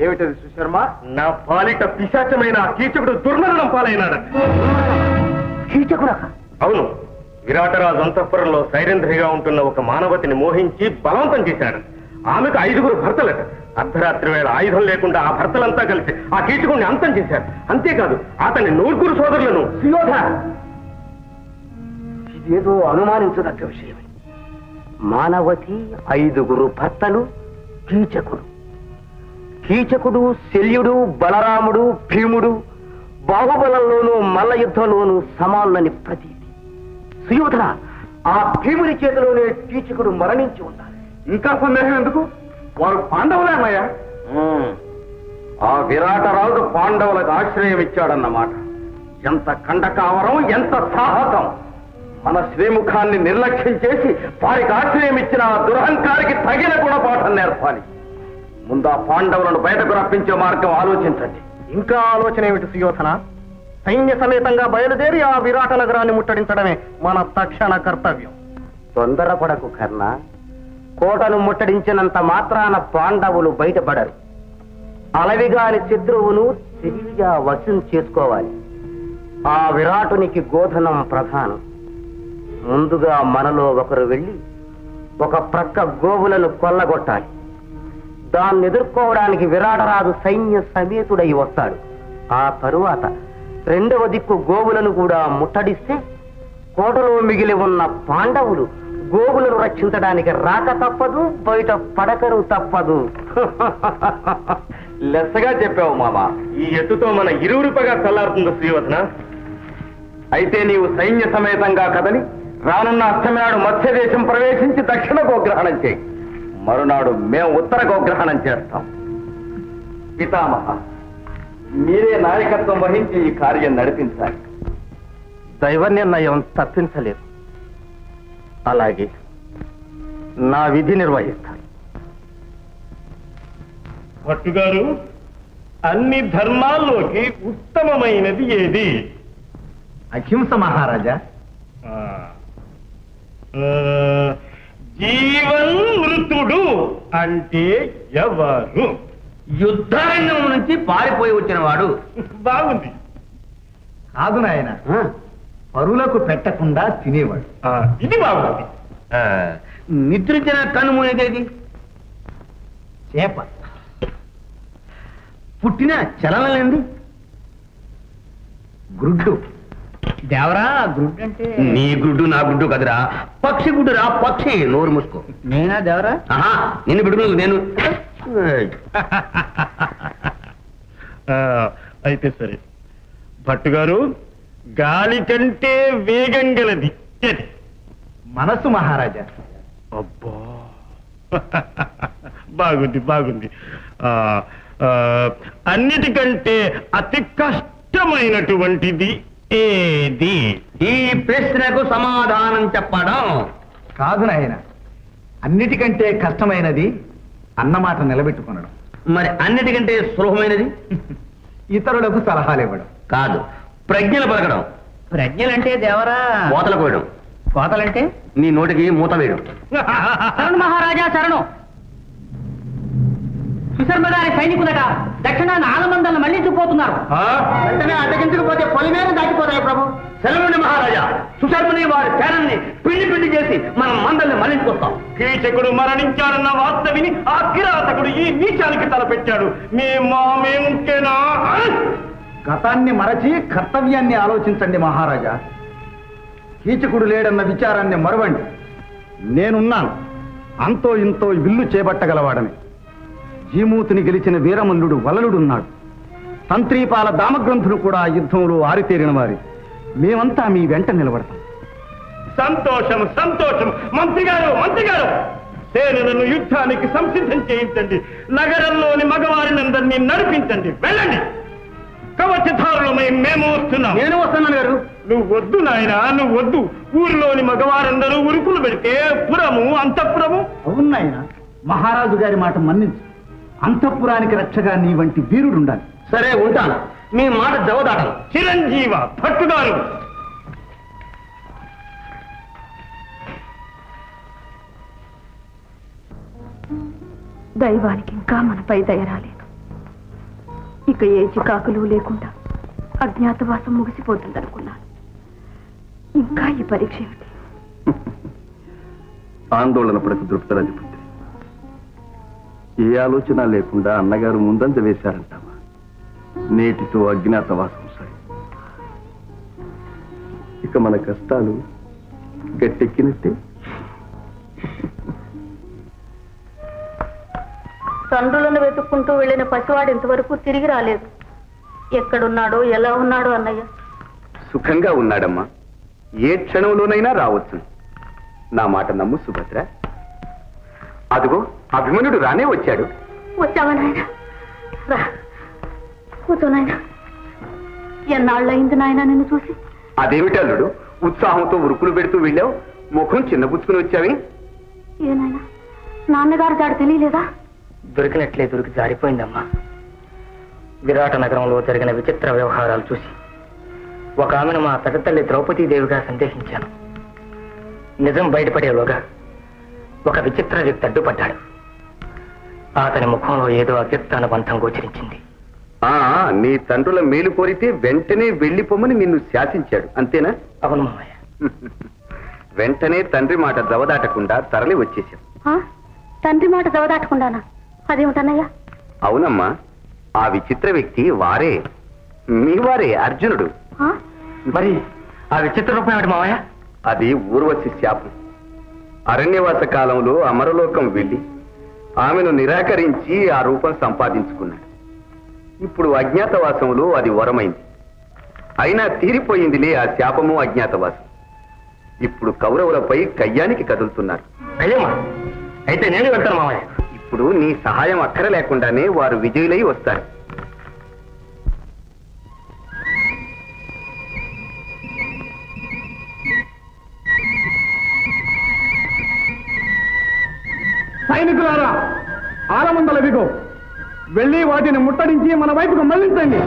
ఏమిటది సుశర్మ? నా పాలిట పిశాచమైన కీచకుడు దుర్మరణం పాలైనాడు. కీచకుడా? అవును. విరాటరాజు అంతఃపురంలో సైరంధ్రిగా ఉంటున్న ఒక మానవతిని మోహించి బలవంతం చేశాడు. ఆమెకు 5 భర్తలట. అర్ధరాత్రి వేళ ఆయుధం లేకుండా ఆ భర్తలంతా కలిసి ఆ కీచకుడిని అంతం చేశారు. అంతేకాదు, అతని 9 సోదరులను. సుయోధ, ఇదేదో అనుమానించదగ్గ విషయమే. మానవతి, 5 భర్తలు, కీచకుడు. కీచకుడు, శల్యుడు, బలరాముడు, భీముడు బాహుబలంలోనూ మల్ల యుద్ధంలోనూ సమానులని ప్రతీతి. సుయోధన, ఆ భీముని చేతిలోనే కీచకుడు మరణించి ఉండాలి. ఇంకా సందేహం ఎందుకు? వారు పాండవులే అన్నయ్య. ఆ విరాటరాజు పాండవులకు ఆశ్రయం ఇచ్చాడన్నమాట. ఎంత కండకావరం, ఎంత సాహసం! మన శ్రీముఖాన్ని నిర్లక్ష్యం చేసి వారికి ఆశ్రయం ఇచ్చిన ఆ దురహంకారికి తగిన గుణపాఠం నేర్పాలి. ముందు ఆ పాండవులను బయటకు రప్పించే మార్గం ఆలోచించండి. ఇంకా ఆలోచన ఏమిటి సుయోధన? సైన్య సమేతంగా బయలుదేరి ఆ విరాట నగరాన్ని ముట్టడించడమే మన తక్షణ కర్తవ్యం. తొందరపడకు కర్ణ. కోటను ముట్టడించినంత మాత్రాన పాండవులు బయటపడరు. అలవిగాని శత్రువును తెలివిగా వశం చేసుకోవాలి. ఆ విరాటునికి గోధనం ప్రధానం. ముందుగా మనలో ఒకరు వెళ్ళి ఒక ప్రక్క గోవులను కొల్లగొట్టాలి. దాన్ని ఎదుర్కోవడానికి విరాటరాజు సైన్య సమేతుడై వస్తాడు. ఆ తరువాత 2వ దిక్కు గోవులను కూడా ముట్టడిస్తే కోటలో మిగిలి ఉన్న పాండవులు గోవులను రక్షించడానికి రాక తప్పదు, బయట పడకరు తప్పదు. లెస్సగా చెప్పావు మామ. ఈ ఎత్తుతో మన ఇరువురిపగా చల్లారుతుంది సుయోధన. అయితే నీవు సైన్య సమేతంగా కదలి రానున్న అష్టమి నాడు మత్స్య దేశం ప్రవేశించి దక్షిణ గోగ్రహణం చేయి. మరునాడు మేము ఉత్తర గోగ్రహణం చేస్తాం. పితామహ, మీరే నాయకత్వం వహించి ఈ కార్యం నడిపించాలి. దైవ నిర్ణయం తప్పించలేదు. అలాగే నా విధి నిర్వహిస్తాను. భట్టుగారు, అన్ని ధర్మాల్లోకి ఉత్తమమైనది ఏది? అహింస మహారాజా. జీవన్మృతుడు అంటే ఎవరు? యుద్ధరంగం నుంచి పారిపోయి వచ్చిన వాడు. బాగుంది. కాదు నాయన, పరులకు పెట్టకుండా తినేవాడు. ఇది బాగుంది. నిద్రించిన కన్ను మూనేది చేప. పుట్టిన చలనం లేనిది గుడ్డు. దేవరా, గుడ్డు అంటే నీ గుడ్డు నా గుడ్డు కదరా, పక్షి గుడ్డు రా, పక్షి. నోరు మూసుకో. నేనా దేవరా? నిన్ను బిడ్డు నేను. అయితే సరే. భట్టుగారు, గాలి కంటే వేగం గలది ఏది? మనసు మహారాజా. అబ్బా, బాగుంది బాగుంది. అన్నిటికంటే అతి కష్టమైనటువంటిది ఏది? ఈ ప్రశ్నకు సమాధానం చెప్పడం. కాదు నాయన, అన్నిటికంటే కష్టమైనది అన్నమాట నిలబెట్టుకునడం. మరి అన్నిటికంటే సులభమైనది ఇతరులకు సలహాలు ఇవ్వడం. కాదు, ప్రజ్ఞలు పలకడం. ప్రజ్ఞలంటే దేవరా కోతలు కోయడం. కోతలంటే నీ నోటికి మూత వేయడం. శరణు మహారాజా శరణు. సుశర్మగారి సైనికులట దక్షిణాన్ని ఆలమందలను మళ్లించిపోతున్నారు. వెంటనే అడ్డగించకపోతే పొలిమేర దాటిపోతాయి ప్రభు. సెలవుని మహారాజా, సుశర్మని వారి సేనల్ని పిండి పిండి చేసి మనం మందల్ని మళ్లించుకొస్తాం. కీచకుడు మరణించాడన్న వార్త విని ఆ కిరాతకుడు ఈ నీచానికి తలపెట్టాడు. మేముంటేనా? గతాన్ని మరచి కర్తవ్యాన్ని ఆలోచించండి మహారాజా. కీచకుడు లేడన్న విచారాన్ని మరవండి. నేనున్నాను. అంతో ఇంతో విల్లు చేపట్టగలవాడని. జీమూతిని గెలిచిన వీరమల్లుడు వలలుడున్నాడు. తంత్రీపాల దామగ్రంథులు కూడా యుద్ధంలో ఆరితేరిన వారి. మేమంతా మీ వెంట నిలబడతాం. సంతోషం సంతోషం. మంత్రి గారు, మంత్రి గారు, సేనలను యుద్ధానికి సంసిద్ధం చేయించండి. నగరంలోని మగవారినందరినీ నడిపించండి. వెళ్ళండి. కవచధారులమై మేము వస్తున్నాం. నేను వస్తున్నాను గారు. నువ్వు వద్దు నాయన, నువ్వు వద్దు. ఊరిలోని మగవారందరూ ఉరుకులు పెడితే పురము అంతఃపురము. అవునాయన, మహారాజు గారి మాట మన్నించు. అంతఃపురానికి రక్షగా నీ వంటి వీరుడుండాలి. సరే, ఉంటాను. మీ మాట జవదాటను. చిరంజీవ భట్టుగారు. దైవానికి ఇంకా మనపై దయ రాలేదు. ఇక ఏ చికాకులు లేకుండా అజ్ఞాతవాసం ముగిసిపోతుందనుకున్నాను. ఇంకా ఈ పరీక్ష ఏమిటి? ఆందోళన పడకు ద్రుపదరాజపుత్రి. ఏ ఆలోచన లేకుండా అన్నగారు ముందంజ వేశారంటావా? నేటితో అజ్ఞాతవాసం సాయి. ఇక మన కష్టాలు గట్టెక్కినట్టే. తండ్రులను వెతుక్కుంటూ వెళ్ళిన పసివాడు ఇంతవరకు తిరిగి రాలేదు. ఎక్కడున్నాడో, ఎలా ఉన్నాడో అన్నయ్య? సుఖంగా ఉన్నాడమ్మా. ఏ క్షణంలోనైనా రావచ్చు. నా మాట నమ్ము సుభద్ర. అదిగో అభిమన్యుడు రానే వచ్చాడు. వచ్చావా నాయన? రా, కూర్చో నాయన. ఎన్నాళ్ళయింది నాయన నిన్ను చూసి? అదేమిటి అల్లుడు, ఉత్సాహంతో ఉరుకులు పెడుతూ వెళ్ళావు? ముఖం చిన్నపుచ్చుకుని వచ్చావి? ఏ నాయన, నాన్నగారు దాడు తెలియలేదా? దొరికినట్లే దొరికి జారిపోయిందమ్మా. విరాట నగరంలో జరిగిన విచిత్ర వ్యవహారాలు చూసి ఒక ఆమెను మా పెద్దతల్లి ద్రౌపదీదేవిగా సందేహించాను. నిజం బయటపడేలోగా ఒక విచిత్ర వ్యక్తి అడ్డుపడ్డాడు. అతని ముఖంలో ఏదో అవ్యక్తానుబంధం గోచరించింది. నీ తండ్రుల మేలు కోరితే వెంటనే వెళ్ళిపోమని నిన్ను శాసించాడు, అంతేనా? అవును మామయ్య. వెంటనే తండ్రి మాట దవదాటకుండా తరలి వచ్చేశాం. తండ్రి మాట దవదాటకుండానా? అదేమిటన్నయ్యా? అవునమ్మా, ఆ విచిత్ర వ్యక్తి వారే, మీ వారే, అర్జునుడు. మరి ఆ విచిత్ర రూపం ఏమిటి మామయ్య? అది ఊర్వశి శాపం. అరణ్యవాస కాలంలో అమరలోకం వెళ్ళి ఆమెను నిరాకరించి ఆ రూపం సంపాదించుకున్నాడు. ఇప్పుడు అజ్ఞాతవాసంలో అది వరమైంది. అయినా తీరిపోయిందిలే ఆ శాపము, అజ్ఞాతవాసం. ఇప్పుడు కౌరవులపై కయ్యానికి కదులుతున్నారు. అయ్యమ్మా, అయితే నేను వెళ్తాను మామయ్య. ఇప్పుడు నీ సహాయం అక్కర లేకుండానే వారు విజయులై వస్తారు. సైనికులారా, ఆలమందల విగో వెళ్ళి వాటిని ముట్టడించి మన వైపుకు మళ్లించండి.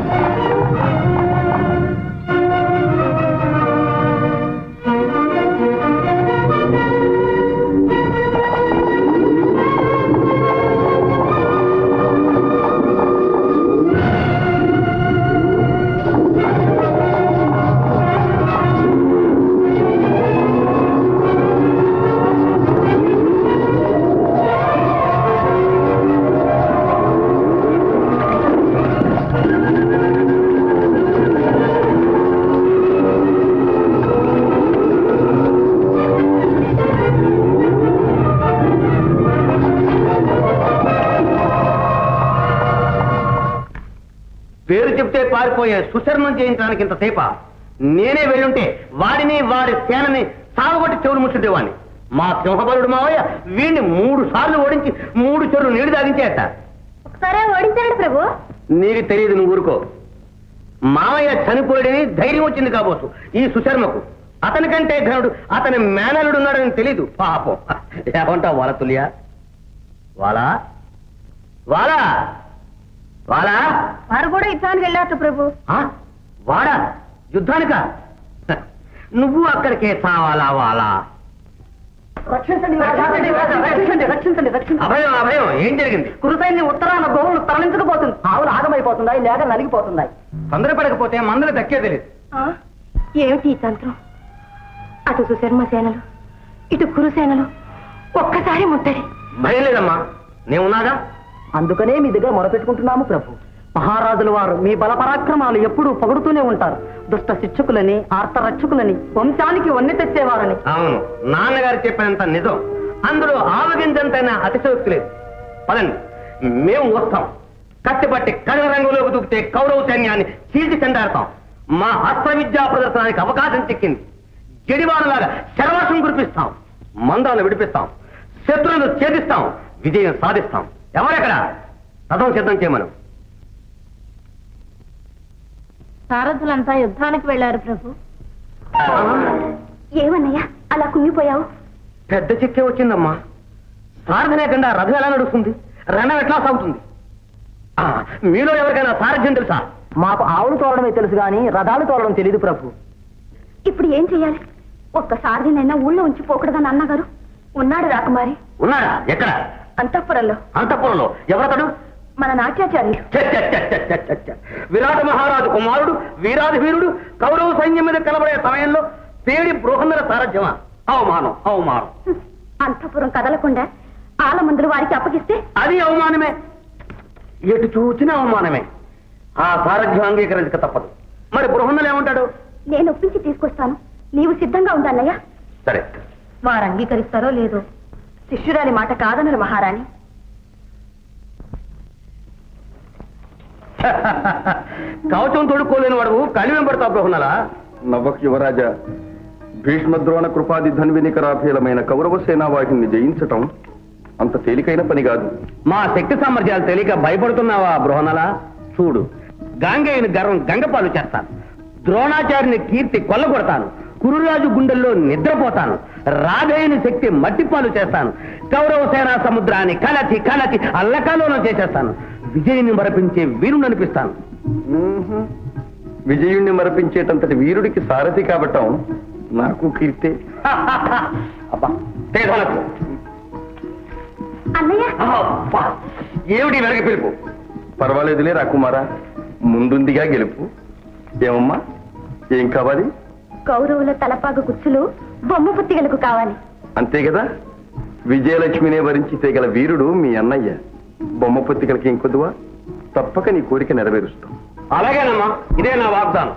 పేరు చెప్తే పారిపోయే సుశర్మం చేయించడానికి ఇంతసేప నేనే వెళ్ళుంటే వాడిని వాడి సేనని సాగుబట్టి చెవులు ముచ్చుంటేవాడిని. మా సింహబలుడు మావయ్య వీడిని 3 సార్లు ఓడించి 3 చెరువులు నీళ్లు తాగించేట. ఒకసారి ఓడించాడు ప్రభు. నీకు తెలియదు, నువ్వు ఊరుకో. మావయ్య చనిపోయాడని ధైర్యం వచ్చింది కాబోసు ఈ సుశర్మకు. అతని కంటే ఘనుడు అతని మేనలుడు ఉన్నాడని తెలీదు పాపం. ఏమంటావు వాళ్ళ తులియా? వాళ్ళా వాళ్ళా వాళ్ళా వారు కూడా యుద్ధానికి వెళ్ళారు ప్రభు. వాడా యుద్ధానికా? నువ్వు అక్కడికే చావాలా వాళ్ళా? రక్షించండి, రక్షించండి, రక్షించండి, రక్షించండి. అభయం అభయం, ఏం జరిగింది? కురుసైన్యం ఉత్తరాన గోవులు తరలించకపోతుంది. ఆవులు ఆగమైపోతున్నాయి, లేక నలిగిపోతున్నాయి. తొందరపడకపోతే మందులు దక్కే తెలియదు. ఏమిటి ఈ తంత్రం? అటు సుశర్మ సేనలు, ఇటు కురుసేనలు, ఒక్కసారి ముట్టడి. భయం లేదమ్మా, నేనున్నాగా. అందుకనే మీ దగ్గర మొరపెట్టుకుంటున్నాము ప్రభు. మహారాజుల వారు మీ బల పరాక్రమాలు ఎప్పుడూ పొగుడుతూనే ఉంటారు. దుష్ట శిక్షకులని, ఆర్తరక్షకులని, వంశానికి వన్నె తెచ్చేవారని. అవును, నాన్నగారు చెప్పినంత నిజం. అందులో ఆవగించంతైనా అతిశయోక్తి లేదు. పదండి, మేము వస్తాం. కత్తిపట్టి కళ్ళ రంగులోకి దూకితే కౌరవ సైన్యాన్ని చీల్చి చెండాడతాం. మా అస్త్ర విద్యా ప్రదర్శనానికి అవకాశం చిక్కింది. జడివానలాగా శరవర్షం కురిపిస్తాం. మందాలను విడిపిస్తాం. శత్రువులను ఛేదిస్తాం. విజయం సాధిస్తాం. ఎవరెక్కడ? రథం సిద్ధం చేయమను. సారథులంతా యుద్ధానికి వెళ్లారు ప్రభు. ఏమన్నయ్యా అలా కుంగిపోయావు? పెద్ద చిక్కే వచ్చిందమ్మా. సారథి లేకుండా రథం ఎలా నడుస్తుంది? రణం ఎట్లా సాగుతుంది? మీలో ఎవరికైనా సారథ్యం తెలుసా? మాకు ఆవులు తోలడమే తెలుసు గాని రథాలు తోలడం తెలీదు ప్రభు. ఇప్పుడు ఏం చెయ్యాలి? ఒక్క సారథినైనా ఊళ్ళో ఉంచి పోకూడదని అన్నగారు. ఉన్నాడు రాకుమారి. ఉన్నాడా? ఎక్కడ? అంతఃపురంలో. అంతఃపురంలో ఎవరతడు? మన నాట్యాచార్యులు. విరాట మహారాజు కుమారుడు, వీరాధి వీరుడు కౌరవ సైన్యం మీద కలబడే సమయంలో పేడి బృహన్నర సారథ్యమా? అవమానం, అవమానం. అంతఃపురం కదలకుండా ఆలమందులు వారికి అప్పగిస్తే అది అవమానమే. ఎటు చూచినా అవమానమే. ఆ సారథ్యం అంగీకరించక తప్పదు. మరి బృహన్నలు ఏమంటాడు? నేను ఒప్పించి తీసుకొస్తాను, నీవు సిద్ధంగా ఉందన్నయ్యా. సరే. వారు అంగీకరిస్తారో లేదో. శిష్యురాలి మాట కాదనరు మహారాణి. కవచం తోడుకోలేని వాడు కలివెం పడతావు బృహన్నలా? నవ్వకు యువరాజా. భీష్మద్రోణ కృపాది ధన్వినికరాభీలమైన కౌరవ సేనావాహిని జయించటం అంత తేలికైన పని కాదు. మా శక్తి సామర్థ్యాలు తెలియక భయపడుతున్నావా బృహన్నలా? చూడు, గాంగేయుని గర్వం గంగపాలు చేస్తాను. ద్రోణాచార్యుని కీర్తి కొల్లగొడతాను. కురురాజు గుండెల్లో నిద్రపోతాను. రాఘయుని శక్తి మట్టిపాలు చేస్తాను. కౌరవ సేనా సముద్రాన్ని కలచి కలచి అల్లకాలోనం చేసేస్తాను. విజయుని మరపించే వీరుని అనిపిస్తాను. విజయుణ్ణి మరపించేటంతటి వీరుడికి సారథి కాబట్టం నాకు కీర్తే. అబ్బా, తేదనకు. అన్నయ్య అబ్బా, ఏమిటి వెనక పిలుపు? పర్వాలేదులే రాకుమారా, ముందుందిగా గెలుపు. ఏమమ్మా, ఏం కావాలి? కౌరవుల తలపాగు గుచ్చులు బొమ్మ పుత్తిగలకు కావాలి. అంతే కదా. విజయలక్ష్మినే వరించి తెగల వీరుడు మీ అన్నయ్య. బొమ్మ పుత్తికలకి ఇంకొద్దువా? తప్పక నీ కోరిక నెరవేరుస్తాం. అలాగేనమ్మా, ఇదే నా వాగ్దానం.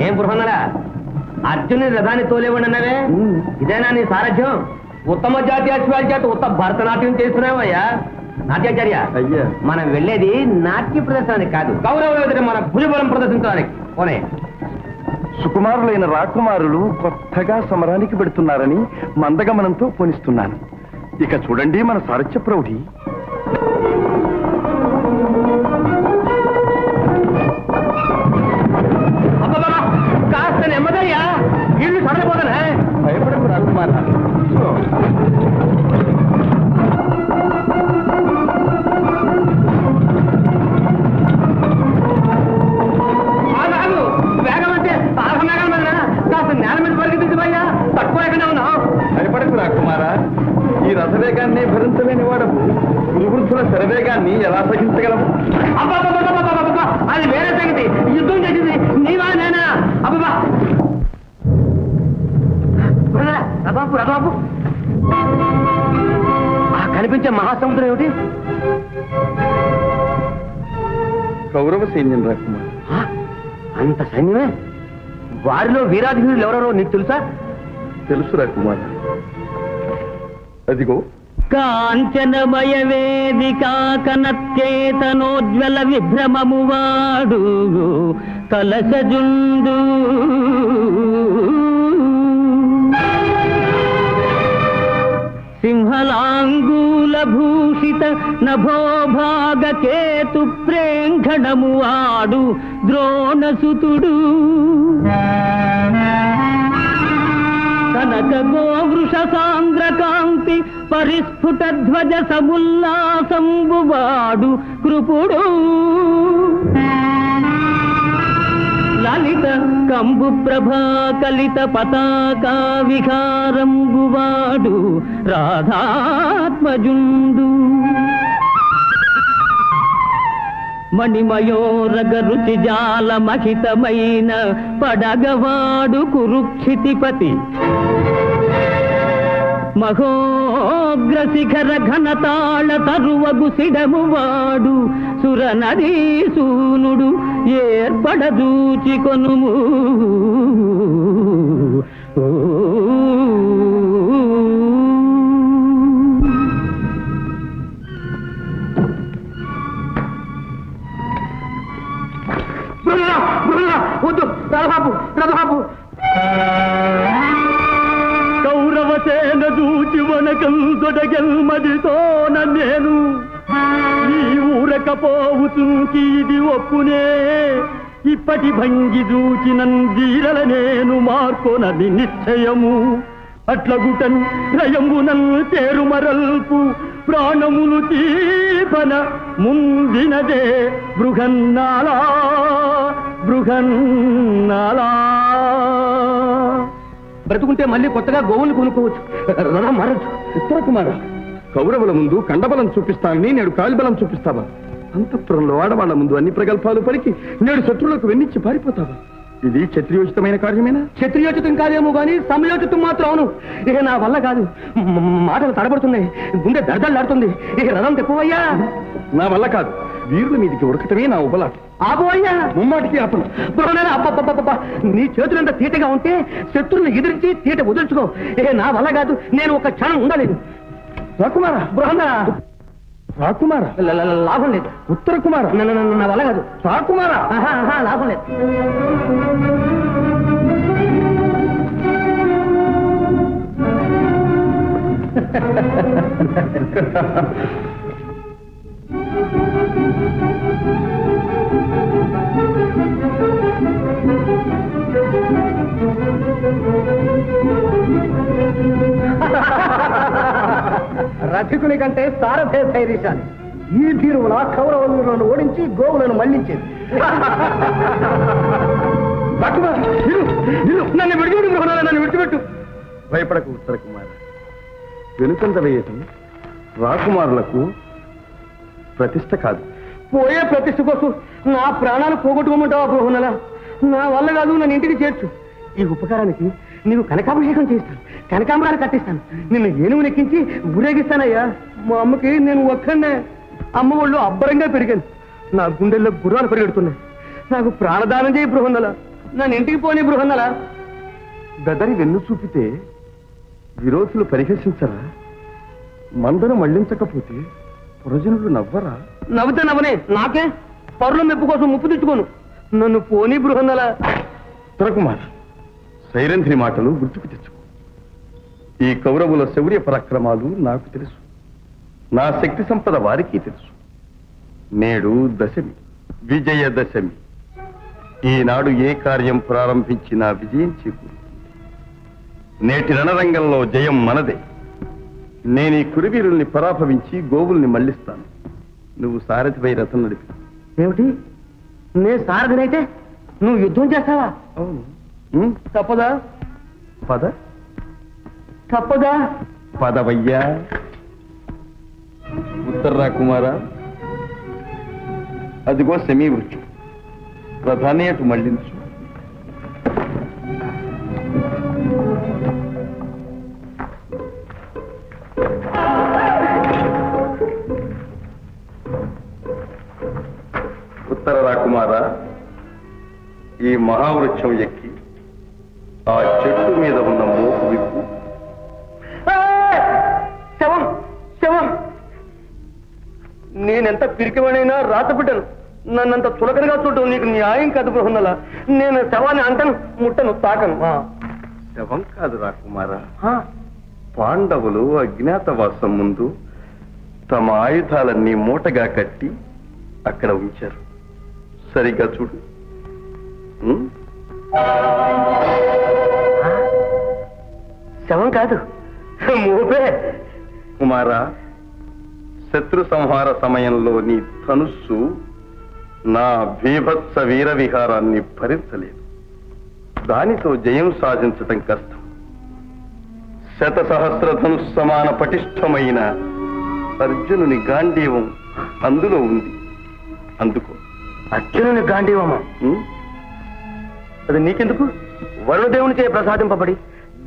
ఏం బృహన్నరా, అర్జునుని రథాన్ని తోలేవన్నవే ఇదేనా నీ సారథ్యం? ఉత్తమ జాతి అశ్వాల చేత ఉత్తమ భరతనాట్యం చేస్తున్నావయ్యా నాట్యాచార్య. అయ్యా, మనం వెళ్ళేది నాట్య ప్రదర్శనానికి కాదు, కౌరవుల మన భుజబలం ప్రదర్శించడానికి. పోనే సుకుమారులైన రాకుమారులు కొత్తగా సమరానికి పెడుతున్నారని మందగమనంతో పోనిస్తున్నాను. ఇక చూడండి మన సారథ్య ప్రౌఢి. కాస్త నెమ్మదయ్యా, ఇల్లు సడలిపోతానే. భయపడకు రాకుమార. వేగం అంటే ఆగమేగం మీద కాస్త నేల మీద పరిగెత్తించబోయ్యా, తక్కువ ఎక్కడే ఉన్నావు. భయపడకు రాకుమారా. ఈ రథవేగాన్ని భరించలేని వాడవు గురువృద్ధుల శరవేగాన్ని ఎలా సహించగలవు? అది వేరే సంగతి. యుద్ధం చేసింది నీవా నేనా? అబ్బా రథబాబు రథబాబు, కనిపించే మహాసముద్రం ఏమిటి? కౌరవ సైన్యం రాకుమార్. అంత సైన్యమే? వారిలో వీరాధికులు ఎవరెవరో నీకు తెలుసా? తెలుసు రాకుమార్. అదిగో కాంచనమయ వేదికా కనత్యేతనోజ్వల విభ్రమము వాడు కలశజుండు సింహలాంగూల భూషిత నభోభాగ కేతు ప్రేంఘణము వాడు ద్రోణసుతుడు కనక గోవృష సాంద్రకాంతి పరిస్ఫుట ధ్వజ సముల్లాసంబువాడు కృపుడు లలిత కంబు ప్రభా కలిత పతాకా విహారంబువాడు రాధాత్మజుండు మణిమయోరగ రుచి జాల మహితమైన పడగవాడు కురుక్షితిపతి మహోగ్రశిఖర ఘనతాళ తరువగు సిడమువాడు సురనరీసూనుడు ఏర్పడదూచి కొనుము వద్దు రథబాబు రథబాబు. కౌరవసేన దూచి వనకం తొడగెల్మదితోన నేను ఈ ఊరకపోవుతుంకి ఇది ఒప్పునే ఇప్పటి భంగి దూచినన్ వీరల నేను మార్కొనది నిశ్చయము అట్లగుటన్ రయమునన్ తేరుమరల్పు ప్రాణములు తీపన ముందినదే బృహన్నాలా బృహన్నాలా. బ్రతుకుంటే మళ్ళీ కొత్తగా గోవులు కొనుక్కోవచ్చు, రథం మారచ్చు. ఉత్తర కుమార, కౌరవుల ముందు కండబలం చూపిస్తానని నేడు కాలిబలం చూపిస్తావా? అంతఃపురంలో ఆడవాళ్ల ముందు అన్ని ప్రగల్భాలు పలికి నేడు శత్రువులకు వెన్నిచ్చి పారిపోతావా? ఇది క్షత్రియోచితమైన కార్యమేనా? క్షత్రియోచితం కాదేమో గానీ సమయోచితం మాత్రం అవును. ఇక నా వల్ల కాదు, మాటలు తడబడుతున్నాయి, గుండె దడదళ్ళాడుతుంది. ఇక రథం తెప్పవయ్యా. నా వల్ల కాదు, వీరుల మీదికి ఉరకటమే నా ఉపలాట. ఆపోయ్యా, ముమ్మాటికి అప్పను. అబ్బబ్బబ్బబ్బా, నీ చేతులంత తీటగా ఉంటే శత్రువులను ఎదిరించి తీట వదులుచుకో. ఇక నా వల్ల కాదు, నేను ఒక క్షణం ఉండలేదు. రాకుమారా, బృహందరా, రాకుమారా, లాభం లేదు. ఉత్తర కుమార, నా వల్ల కాదు. రాకుమారా, లాభం లేదు. రథికుని కంటే సారథే ధైర్యశాలి. ఈ ధీరువుల కౌరవులను ఓడించి గోవులను మళ్లించేది. నన్ను విడిచిపెట్టు గృహణాలు, నన్ను విడిచిపెట్టు. భయపడకు ఉత్తర కుమార. వెనుకంత వేయటం రాకుమారులకు ప్రతిష్ట కాదు. పోయే ప్రతిష్ట కోసం నా ప్రాణాలు పోగొట్టుకోమంటావా బృహన్నలా? నా వల్ల కాదు, నన్ను ఇంటికి చేర్చు. ఈ ఉపకారానికి నీవు కనకాభిషేకం చేస్తాను, కనకాంబరాలు కట్టిస్తాను, నిన్ను ఏనుగు నెక్కించి ఊరేగిస్తానయ్యా. మా అమ్మకి నేను ఒక్కనే. అమ్మ వాళ్ళు అబ్బరంగా పెరిగాను, నా గుండెల్లో గుర్రాలు పరిగెడుతున్నాయి. నాకు ప్రాణదానం చేయి బృహన్నలా, నన్ను ఇంటికి పోనీ బృహన్నలా. బెదరి వెన్ను చూపితే విరోధులు పరిహసించరా? మందను మళ్లించకపోతే పురజనులు నవ్వరా? నవ్వుతే నవ్వనే, నాకే పరుల మెప్పు కోసం ముప్పు తెచ్చుకోను. నన్ను పోనీ బృహన్నల. ఉత్తరకుమార్, సైరంధ్రి మాటలు గుర్తుకు తెచ్చుకో. ఈ కౌరవుల శౌర్య పరాక్రమాలు నాకు తెలుసు, నా శక్తి సంపద వారికి తెలుసు. నేడు దశమి, విజయదశమి. ఈనాడు ఏ కార్యం ప్రారంభించినా విజయం చేకూరుతుంది. నేటి రణరంగంలో జయం మనదే. నేను ఈ కురువీరుల్ని పరాభవించి గోవుల్ని మళ్లిస్తాను. నువ్వు సారథిపై రథం నడిపి. ఏమిటి, నే సారథినైతే నువ్వు యుద్ధం చేస్తావా? అవును. తప్పదా? పద. తప్పదా? పదవయ్యా. ఉత్తర్రా కుమారా, అదిగో సెమీ వృక్షం. రథాన్ని అటు మళ్లించు. ఉత్తర రాకుమారా, ఈ మహావృక్షం ఎక్కి ఆ చెట్టు మీద ఉన్న మోపు విప్పు. శవం, శవం. నేనెంత పిరికివాడైనా రాత బిడ్డను. నన్నంత చులకనగా చూడటం నీకు న్యాయం కాదు బృహన్నల. నేను శవాన్ని అంటను, ముట్టను, తాకను. శవం కాదు రాకుమారా, పాండవులు అజ్ఞాతవాసం ముందు తమ ఆయుధాలన్నీ మూటగా కట్టి అక్కడ ఉంచారు. సరిగ్గా చూడు. శవం కాదు, మోపే. కుమారా, శత్రు సంహార సమయంలో నీ ధనుస్సు నా భీభత్స వీర విహారాన్ని భరించలేదు. దానితో జయం సాధించటం కష్టం. శతసహస్ర ధనుస్ సమాన పటిష్టమైన అర్జునుని గాంధీవం అందులో ఉంది. అందుకో. అర్జునుని గాంధీవమా? అది నీకెందుకు? వరుణదేవునిచే ప్రసాదింపబడి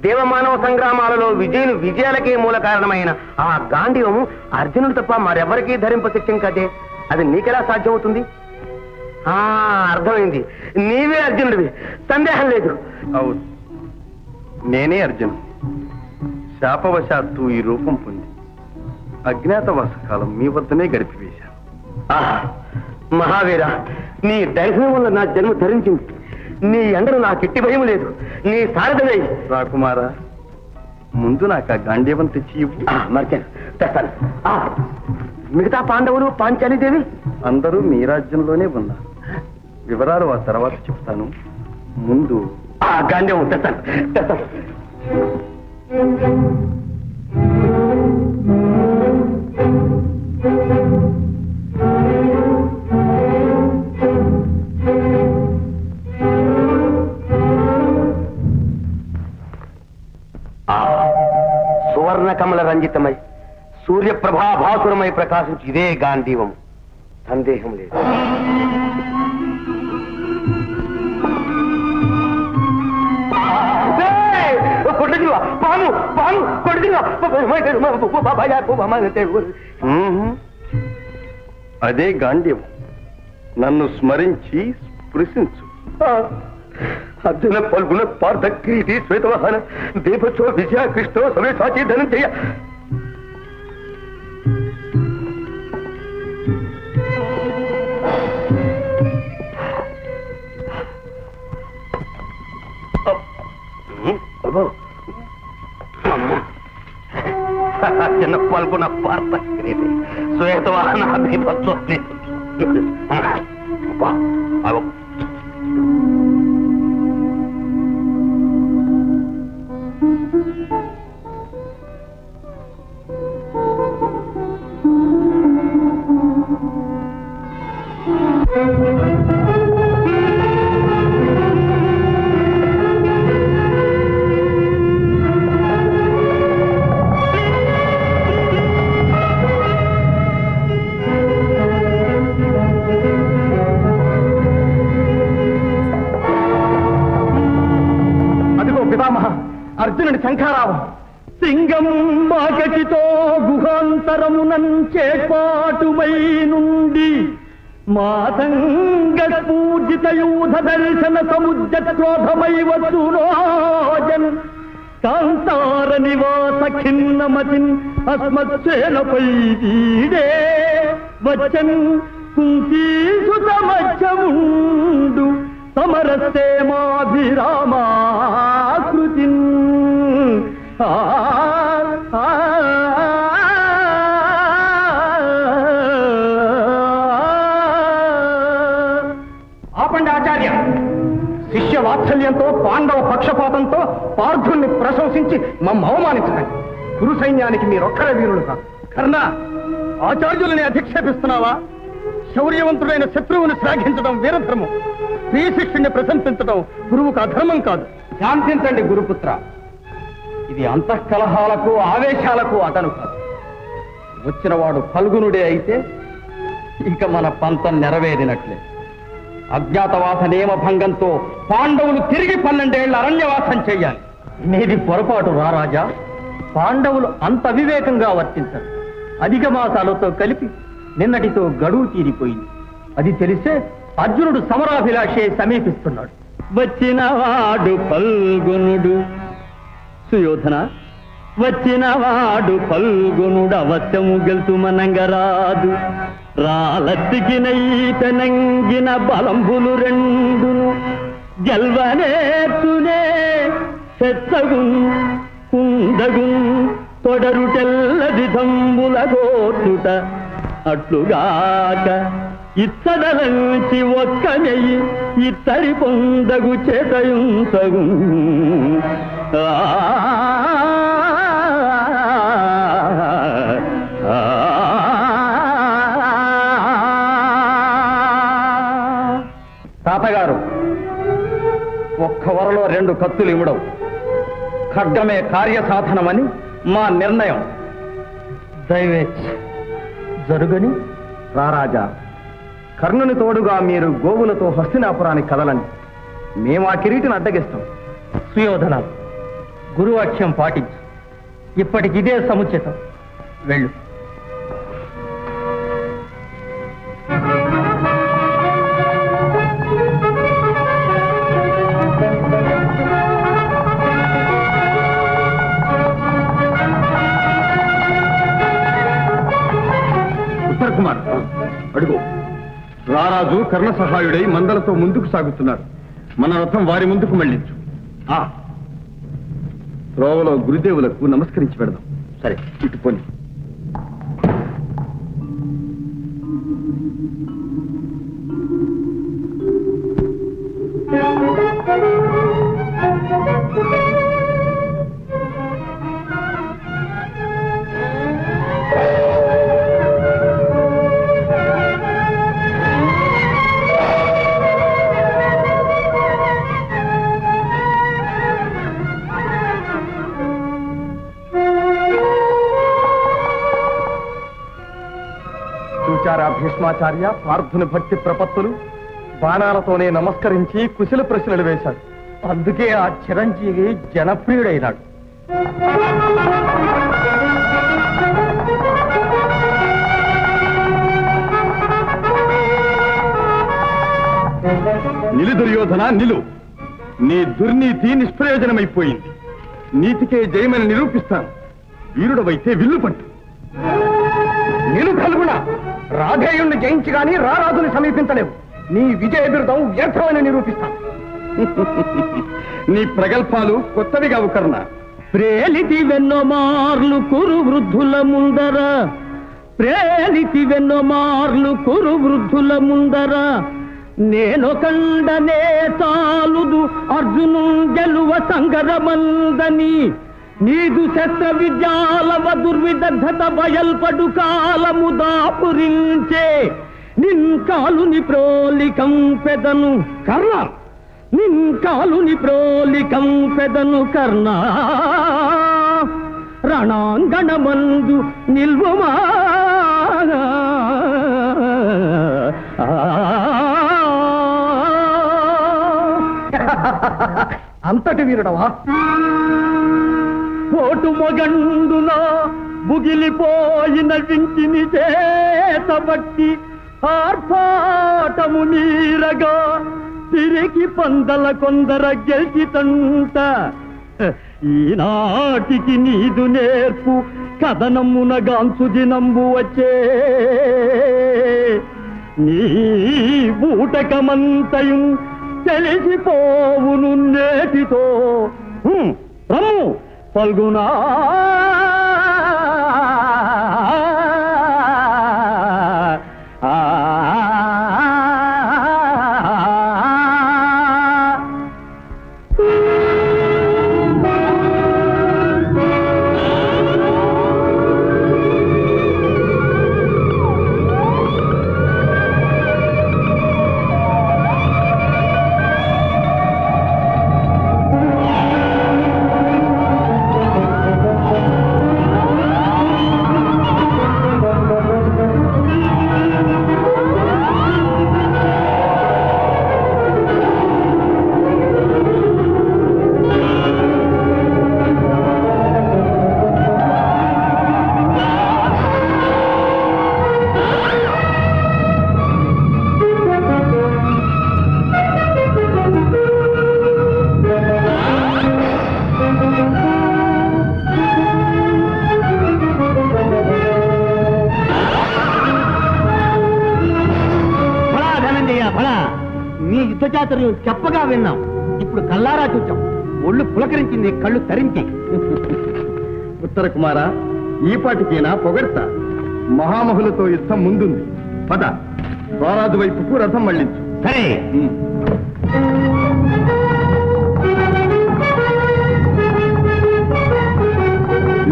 దేవమానవ సంగ్రామాలలో విజయాలకే మూల కారణమైన ఆ గాంధీవము అర్జునుడు తప్ప మరెవరికీ ధరింప శక్యం కదే. అది నీకెలా సాధ్యమవుతుంది? అర్థమైంది, నీవే అర్జునుడివి, సందేహం లేదు. అవును, నేనే అర్జునుడు. శాపవశాత్తు ఈ రూపం పొంది అజ్ఞాతవాస కాలం మీ వద్దనే గడిపివేశాను. మహావీర, నీ దైర్యం వల్ల నా జన్మ ధరించింది. నీ ఎండను నాకు ఎట్టి భయం లేదు. నీ సారథవై. రాకుమారా, ముందు నాకు ఆ గాంధీవం తెచ్చి ఇవ్వు. మర్చాను, తెస్తాను. మిగతా పాండవులు, పాంచాలీదేవి అందరూ మీ రాజ్యంలోనే ఉన్నారు. వివరాలు ఆ తర్వాత చెప్తాను. ముందు ఆ గాంధీవం తెస్తాను, తెస్తాను. సువర్ణ కమల రంజితమై సూర్యప్రభాభాసురమై ప్రకాశించి ఇదే గాంధీవం, సందేహం లేదు. అదే గాంధీవం. నన్ను స్మరించి స్పృశించు. అర్జున పల్గుల పార్థ క్రీతి శ్వేతవాహన దేవచో విజయ కృష్ణ సమేషాచి ధనంజయ. అర్జున పల్గున పార్థ క్రీతి శ్వేతవాహన దేవచో. అర్జునుడి శంఖారావం. సింగం మాగటితో గుహాంతరమునం చేపాటుమై నుండి మాతంగ ఊర్జిత యూధ దర్శన సముద్ర క్రోధమైవ సురోజన్ కాంతార నివాస ఖిన్నమతిన్ అస్మత్సేనపై వీడే వచ్చన్ కుంతీసుత మధ్యముండు సమరసేమాభిరామాకృతిన్ ఆపండి ఆచార్య. శిష్య వాత్సల్యంతో పాండవ పక్షపాతంతో పార్థుణ్ణి ప్రశంసించి మమ్మ అవమానించకండి. గురు సైన్యానికి మీరొక్కరే వీరులు కాదు. కర్ణ, ఆచార్యులని అధిక్షేపిస్తున్నావా? శౌర్యవంతుడైన శత్రువుని శ్లాఘించడం వీరధర్మం. శ్రీశిష్యుణ్ణి ప్రశంసించడం గురువుకు అధర్మం కాదు. శాంతించండి గురుపుత్ర. ఇది అంతఃకలహాలకు ఆవేశాలకు అతను కాదు. వచ్చినవాడు ఫల్గునుడే అయితే ఇక మన పంతం నెరవేరినట్లే. అజ్ఞాతవాస నియమ భంగంతో పాండవులు తిరిగి 12 ఏళ్ల అరణ్యవాసం చెయ్యాలి. నీది పొరపాటు రారాజా. పాండవులు అంత అవివేకంగా వర్తించరు. అధిక మాసాలతో కలిపి నిన్నటితో గడువు తీరిపోయింది. అది తెలిసే అర్జునుడు సమరాభిలాషే సమీపిస్తున్నాడు. వచ్చినవాడు ఫల్గునుడు సుయోధన, వచ్చినవాడు ఫల్గునుడు అవశ్యము గెలుతుమనంగరాదు. రాలత్తికి నైతనంగిన బలంబులు రెండును గెల్వనేర్చునే చెత్తగున్ కుందగున్ తొడరుటెల్లది దంబుల గోచుట అట్లుగాక ఇత్తడలంచి ఒక్క నెయ్యి ఇత్తడి పొందగు చేతయుంసగు. తాతగారు, ఒక్క వరలో 2 కత్తులు ఇవ్వడం ఖడ్గమే కార్యసాధనమని మా నిర్ణయం. దైవేచ్ఛ జరుగని. రారాజా, కర్ణుని తోడుగా మీరు గోవులతో హస్తినాపురానికి కదలండి. మేము ఆ కిరీటిని అడ్డగిస్తాం. సుయోధన, గురువాక్యం పాటించు. ఇప్పటికిదే సముచితం. వెళ్ళు. ఉత్తర కుమార్, అడుగు. రారాజు కర్ణ సహాయుడై మందలతో ముందుకు సాగుతున్నారు. మన రథం వారి ముందుకు మళ్లించు. త్రోవలో గురుదేవులకు నమస్కరించి పెడదాం. సరే, ఇటు పోని. భీష్మాచార్య పార్థుని భక్తి ప్రపత్తులు బాణాలతోనే నమస్కరించి కుశల ప్రశ్నలు వేశాడు. అందుకే ఆ చిరంజీవి జనప్రియుడైనాడు. నిలు దుర్యోధన, నిలు. నీ దుర్నీతి నిష్ప్రయోజనమైపోయింది. నీతికే జయమని నిరూపిస్తాను. వీరుడవైతే విల్లు పట్టు. నేను కలుగుణ రాధేయుణ్ణి జయించి గాని రారాజుని సమీపించలేవు. నీ విజయ బిరుదం వ్యర్థమని నిరూపిస్తాను. నీ ప్రగల్భాలు కొత్తవి కావు కర్ణ. ప్రేలితి వెన్నో మార్లు కురు వృద్ధుల ముందర, ప్రేలితి వెన్నో మార్లు కురు వృద్ధుల ముందర, నేను కండనే చాలుదు అర్జును గెలువ సంగరమందని. నీదు శస్త్ర విద్యాలవ దుర్విదగ్ధత బయల్పడు కాలము దాపురించే. నిన్కాలుని ప్రోలికం పెదను కర్ణ, నిన్కాలుని ప్రోలికం పెదను కర్ణ. రణాంగణమందు నిల్వమా అంతటి వీరుడవా? పోటు మొగండున బుగిలిపోయిన వింటిని చేతబట్టి ఆర్భాటము నీరగా తిరిగి పందల కొందర గెలిచితంట ఈనాటికి నీదు నేర్పు కథనమున గాంచు దినంబు వచ్చే నీ బూటకమంతయు తెలిసిపోవును నేటితో రమ్ము పల్గునా చెప్పగా విన్నాం, ఇప్పుడు కల్లారా చూచాం. ఒళ్ళు పులకరించింది, కళ్ళు తరించి. ఉత్తర కుమార, ఈ పాటికేనా పొగడ్త? మహామహులతో యుద్ధం ముందుంది. పద, రారాజు వైపుకు రథం మళ్లించు. సరే.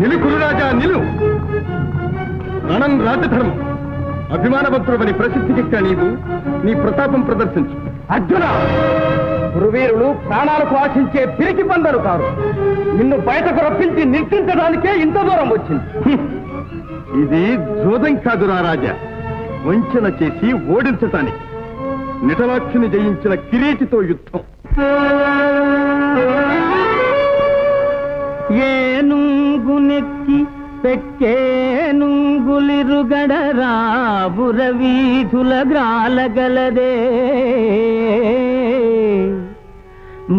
నిలు కురురాజా నిలు. రణం రాజధర్మం. అభిమానవంతుడవని ప్రసిద్ధికెక్కిన నీవు నీ ప్రతాపం ప్రదర్శించు. అర్జున, గురువీరులు ప్రాణాలకు ఆశించే పిరికి బందరు కారు. నిన్ను బయటకు రప్పించి నిర్తించడానికే ఇంత దూరం వచ్చింది. ఇది జోదం కాదురా రాజా, వంచన చేసి ఓడించటానికి. నిటలాక్షిని జయించిన కిరీటితో యుద్ధం. ఏనుగునెక్కి పెక్కేనుగులిరుగడరా బురవీధుల గ్రాలగలదే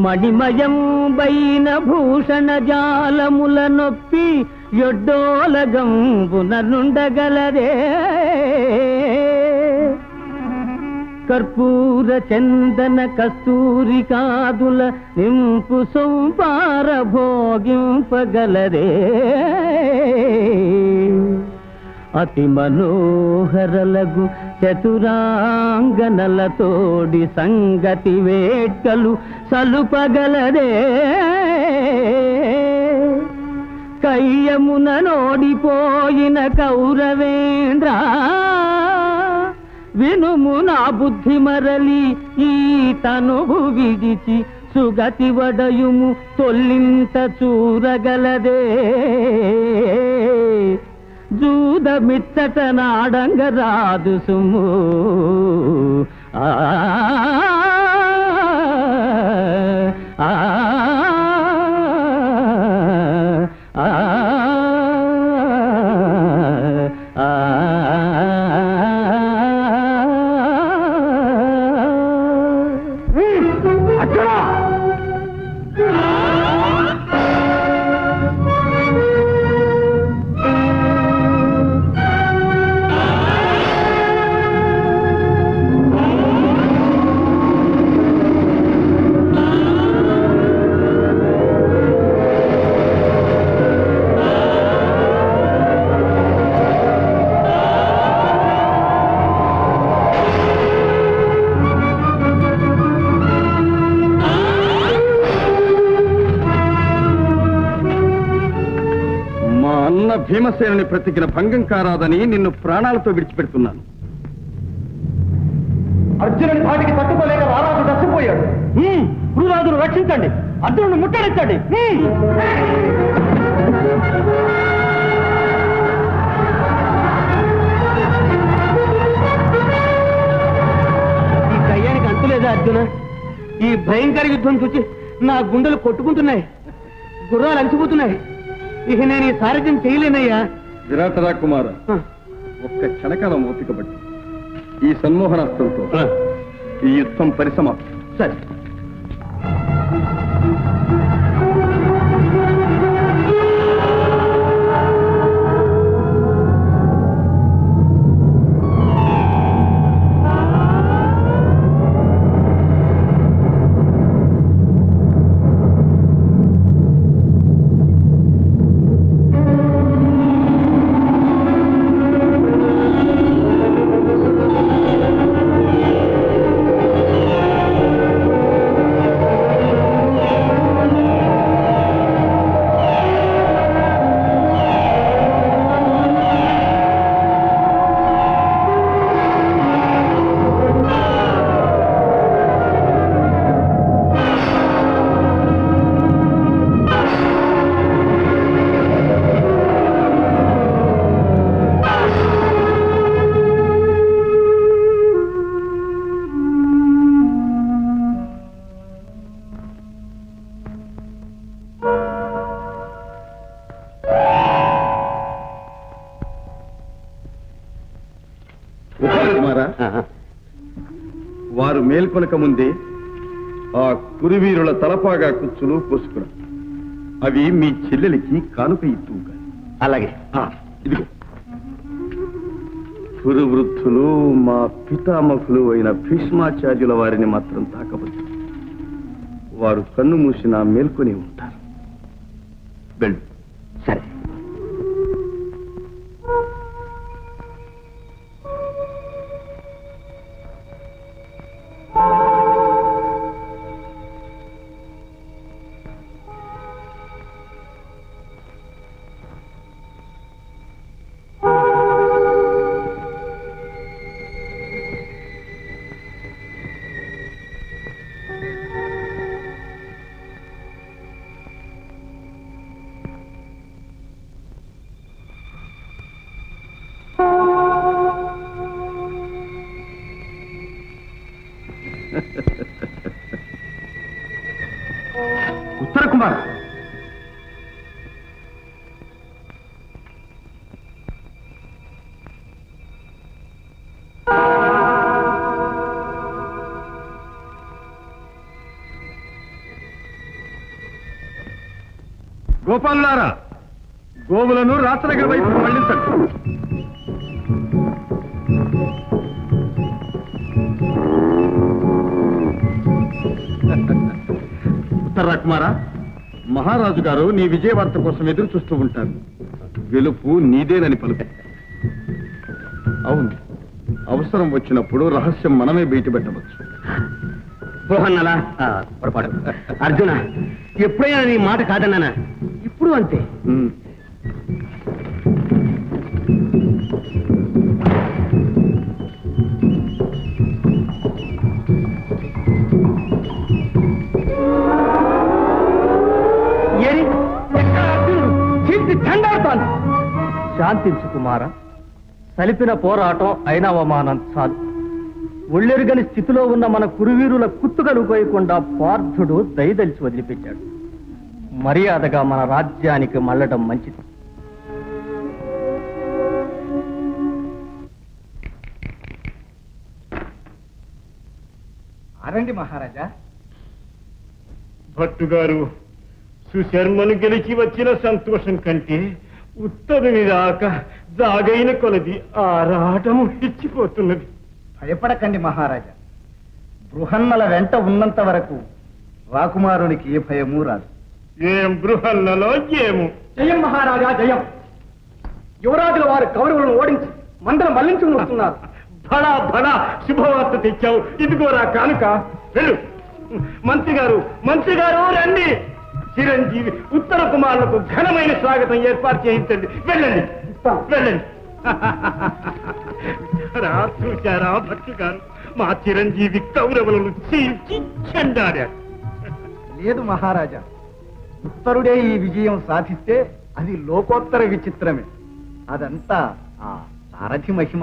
మణిమయం బైన భూషణ జాలముల నొప్పి యొడ్డోలగంబున నుండగలదే కర్పూర చందన కస్తూరి కాదుల నింపు సౌపార భోగింపగలరే అతి మనోహరలగు చతురాంగనలతోడి సంగతి వేట్కలు సలుపగలరే కయ్యమున నోడిపోయిన కౌరవేంద్ర వినుము నా బుద్ధి మరలి ఈ తనువు విడిచి సుగతి వడయుము తొల్లింత చూరగలదే జూదమిచ్చట నాడంగరాదు సుము ఆ భీమసేనుని ప్రతిజ్ఞ భంగం కారాదని నిన్ను ప్రాణాలతో విడిచిపెడుతున్నాను. అర్జునుడి ధాటికి తట్టుకోలేక రారాజు దర్శపోయాడు. గురురాజును రక్షించండి, అర్జునుడిని ముట్టడించండి. ఈ దయ్యానికి అంతులేదా అర్జున? ఈ భయంకర యుద్ధం చూసి నా గుండెలు కొట్టుకుంటున్నాయి, గుర్రాలు అలసిపోతున్నాయి. ఇక నేను ఈ సారథ్యం చేయలేనయ్యా. విరాటరా కుమార, ఒక్క క్షణకాలం ఓపిక పట్టు. ఈ సన్మోహనాస్త్రంతో ఈ యుద్ధం పరిసమాప్తం. సరే. వారు మేల్కొనక ముందే ఆ కురువీరుల తలపాగా కుచ్చులు కోసుకురా. అవి మీ చెల్లెలికి కానుక ఇత్తుగా. అలాగే. ఇదిగో కురు వృద్ధులు మా పితామహులు అయిన భీష్మాచార్యుల వారిని మాత్రం తాకవద్దు. వారు కన్ను మూసినా మేల్కొని ఉంటారు. వెళ్ళు. సరే. ఉత్తర కుమార్, గోపాలులారా, గోవులను రాచనగర్ వైపు మళ్లించండి. ఉత్తర కుమారా, మహారాజు గారు నీ విజయవార్త కోసం ఎదురు చూస్తూ ఉంటారు. గెలుపు నీదేనని పలుకు. అవును, అవసరం వచ్చినప్పుడు రహస్యం మనమే బయటపెట్టవచ్చు. బృహన్నలా పొరపాటు. అర్జున, ఎప్పుడైనా నీ మాట కాదన్నానా? ఇప్పుడు అంతే. శాంతించు కుమార. సలిపిన పోరాటం అయిన అవమానం చాలు. ఒళ్ళెరుగని స్థితిలో ఉన్న మన కురువీరుల కుత్తుకలు కోయకుండా పార్థుడు దయదలిచి వదిలిపెట్టాడు. మర్యాదగా మన రాజ్యానికి మళ్ళటం మంచిది. అరండి మహారాజా. భట్టుగారు, సుశర్మను గెలిచి వచ్చిన సంతోషం కంటే ఉత్తరుని దాకా జాగైన కొలది ఆరాటము హెచ్చిపోతున్నది. భయపడకండి మహారాజా. బృహన్నల వెంట ఉన్నంత వరకు రాకుమారునికి ఏ భయమూ రాదు. ఏం బృహన్నలో ఏము. జయం మహారాజా, జయం. యువరాజుల వారు కౌరవులను ఓడించి మందరం మళ్లించుకుని వస్తున్నారు. బడా బడా శుభవార్త తెచ్చావు. ఇదిగోరా కానుక. వెళ్ళు. మంత్రి గారు రండి. చిరంజీవి ఉత్తర కుమారులకు ఘనమైన స్వాగతం ఏర్పాటు చేయించండి. వెళ్ళండి, వెళ్ళండి. చూశారా భట్టు గారు, మా చిరంజీవి కౌరవులను చీల్చి చెండాడారు. లేదు మహారాజా, ఉత్తరుడే ఈ విజయం సాధిస్తే అది లోకోత్తర విచిత్రమే. అదంతా ఆ సారథి మహిమ.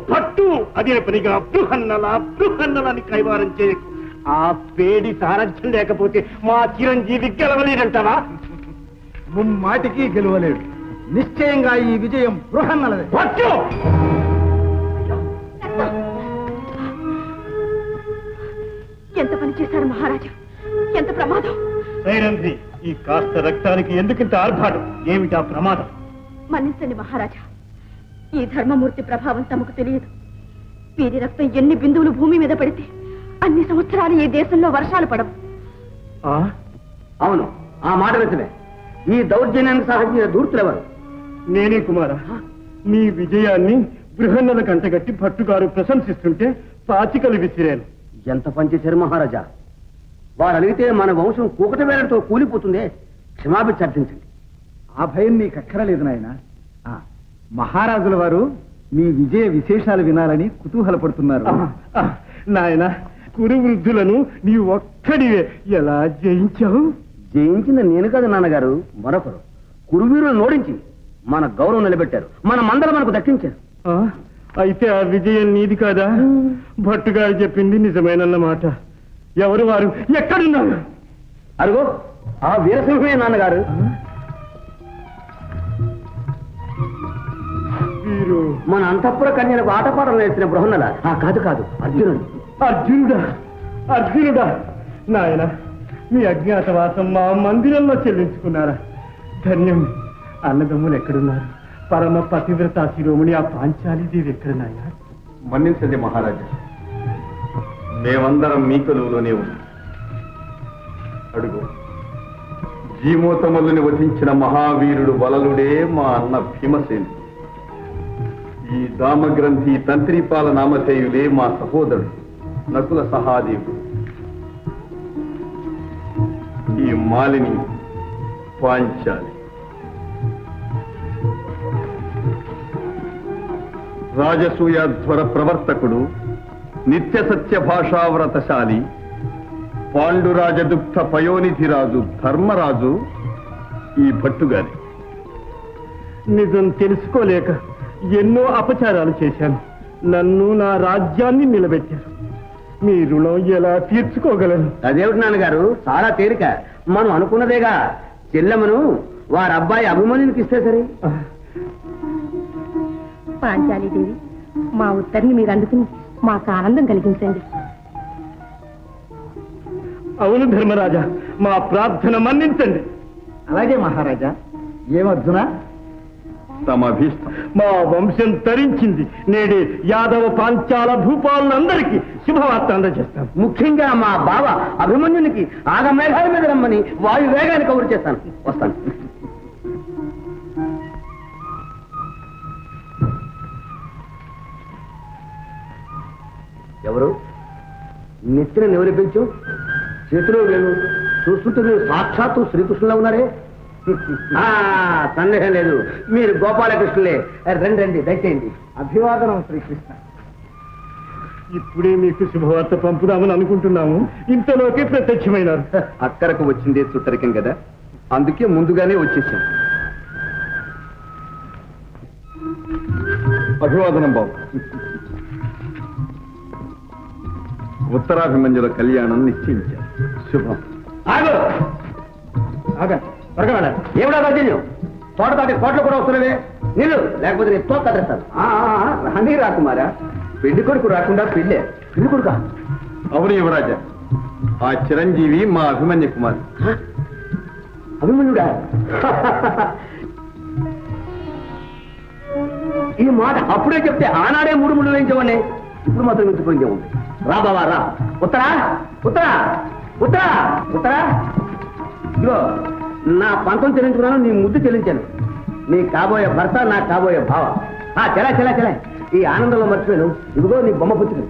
భట్టు అదే పనిగా బృహన్నలని కైవారం చేయకు. ఆ పేడి సారథ్యం లేకపోతే మా చిరంజీవి గెలవలేదంటావా? ముమ్మాటికి గెలవలేడు. నిశ్చయంగా ఈ విజయం బృహన్నలదే. చేశారు మహారాజా. ఎంత ప్రమాదం! సైరంధ్రి, ఈ కాస్త రక్తానికి ఎందుకింత ఆర్భాటం? ఏమిటా ప్రమాదం? మన్నించండి మహారాజా, ఈ ధర్మమూర్తి ప్రభావం తమకు తెలియదు. వీరి రక్తం ఎన్ని బిందువులు భూమి మీద పడితే అన్ని సంవత్సరాలు ఈ దేశంలో వర్షాలు పడవు. అవును, ఆ మాట నిజమే. ఈ దౌర్జన్యానికి సాధించిన దూర్తులెవరు? నేనే కుమార. నీ విజయాన్ని బృహన్నల కంటగట్టి భట్టుగారు ప్రశంసిస్తుంటే పాచికలు విసిరాను. ఎంత పనిచేశారు మహారాజా. వారు అడిగితే మన వంశం కూకట వేలతో కూలిపోతుందే. క్షమాభిక్ష అర్థించండి. ఆ భయం నీకు అక్కరలేదు నాయన. మహారాజుల వారు మీ విజయ విశేషాలు వినాలని కుతూహలపడుతున్నారు. నాయన, కురు వృద్ధులను నీ ఒక్కడివే ఎలా జయించావు? జయించింది నేను కాదు నాన్నగారు, మరొకరు. కురువీరులను నోడించి మన గౌరవం నిలబెట్టారు. మన మందలు మనకు దక్కించారు. అయితే ఆ విజయం నీది కాదా? భట్టుగారు చెప్పింది నిజమేనన్నమాట. ఎవరు వారు? ఎక్కడున్నారు? అరుగో ఆ వీరసింహమే నాన్నగారు. వీరు మన అంతఃపుర కన్యలకు ఆటపాటలు నేర్చిన బృహన్నల. కాదు కాదు, అర్జునుడు. అర్జునుడా? అర్జునుడా? నాయన, మీ అజ్ఞాతవాసం మా మందిరంలో చెల్లించుకున్నారా? ధన్యం. అన్నదమ్ములు ఎక్కడున్నారు? పరమ పతివ్రత శిరోమణి ఆ పాంచాలీదేవి ఎక్కడ నాయన? మన్నించండి మహారాజా, మేమందరం మీ కొలువులోనే ఉన్నాం. అడుగు, జీమోతములని వధించిన మహావీరుడు వలలుడే మా అన్న భీమసేనుడు. ఈ దామగ్రంథి తంత్రిపాల నామధేయులే మా సహోదరుడు నకుల సహాదేవుడు. ఈ మాలిని పాంచాలి. రాజసూయాధ్వర ప్రవర్తకుడు, నిత్య సత్య భాషావ్రతశాలి, పాండురాజదుగ్ధ పయోనిధిరాజు ధర్మరాజు ఈ భట్టుగారి. నిజం తెలుసుకోలేక ఎన్నో అపచారాలు చేశాను. నన్ను, నా రాజ్యాన్ని నిలబెట్టారు. మీ రుణం ఎలా తీర్చుకోగలను? అదేమిటి నాన్నగారు, చాలా తేలిక. మనం అనుకున్నదేగా. చెల్లెమ్మను వారి అబ్బాయి అభిమన్యునికి ఇస్తే సరే. పాంచాలీదేవి, మా ఉత్తర్ని మీరు అందుకుని మాకు ఆనందం కలిగించండి. అవును ధర్మరాజా, మా ప్రార్థన మన్నించండి. అలాగే మహారాజా. ఏమర్జున? తమ అభీష్టం. మా వంశం తరించింది. నేడే యాదవ పాంచాల భూపాలందరికీ శుభవార్త అందజేస్తాను. ముఖ్యంగా మా బావ అభిమన్యునికి ఆగమేఘాల మీద రమ్మని వాయు వేగాన్ని కబురు చేస్తాను. వస్తాను. ఎవరు? నెత్తిన నెవరి పెంచు, చేతిలో వేణు. చూస్తుంటే మీరు సాక్షాత్తు శ్రీకృష్ణులా ఉన్నారే. సందేహం లేదు, మీరు గోపాలకృష్ణులే. రండి రండి, దయచేయండి. అభివాదనం శ్రీకృష్ణ. ఇప్పుడే మీకు శుభవార్త పంపుదామని అనుకుంటున్నాము. ఇంతలోకే ప్రత్యక్షమైనారు. అక్కరకు వచ్చిందే చుట్టరికం కదా, అందుకే ముందుగానే వచ్చేసాం. అభివాదనం బాబు. ఉత్తరాభిమన్యుల కళ్యాణం నిశ్చయించారు. శుభం. త్వరగా వెళ్ళాలి. ఏమిటా దౌర్జన్యం? తోట దాటి కోట్లు కూడా వస్తున్నవే. నీళ్ళు లేకపోతే నేను తోట కట్టేస్తాను. రాని రాకుమారా, పెళ్లి కొడుకు రాకుండా పెళ్ళే. పెళ్లి కొడుకా? అవును యువరాజా, ఆ చిరంజీవి మా అభిమన్య కుమార్. అభిమన్యుడా? ఈ మాట అప్పుడే చెప్తే ఆనాడే 3 ముళ్ళు వేయించేవాడిని. ఇప్పుడు మాత్రం మించిపోయిందే ఉంది. రా బావా రా. ఉత్తరా ఉత్తరా ఉత్తరా ఉత్తరా. ఇదిగో నా పంతం చెల్లించుకున్నాను, నీ ముద్దు చెల్లించాను. నీ కాబోయే భర్త, నా కాబోయే భావ. చెలా చెలా చెలా. ఈ ఆనందంలో మర్చిపోయాను. ఇదిగో నీ బొమ్మ పుచ్చుకుని.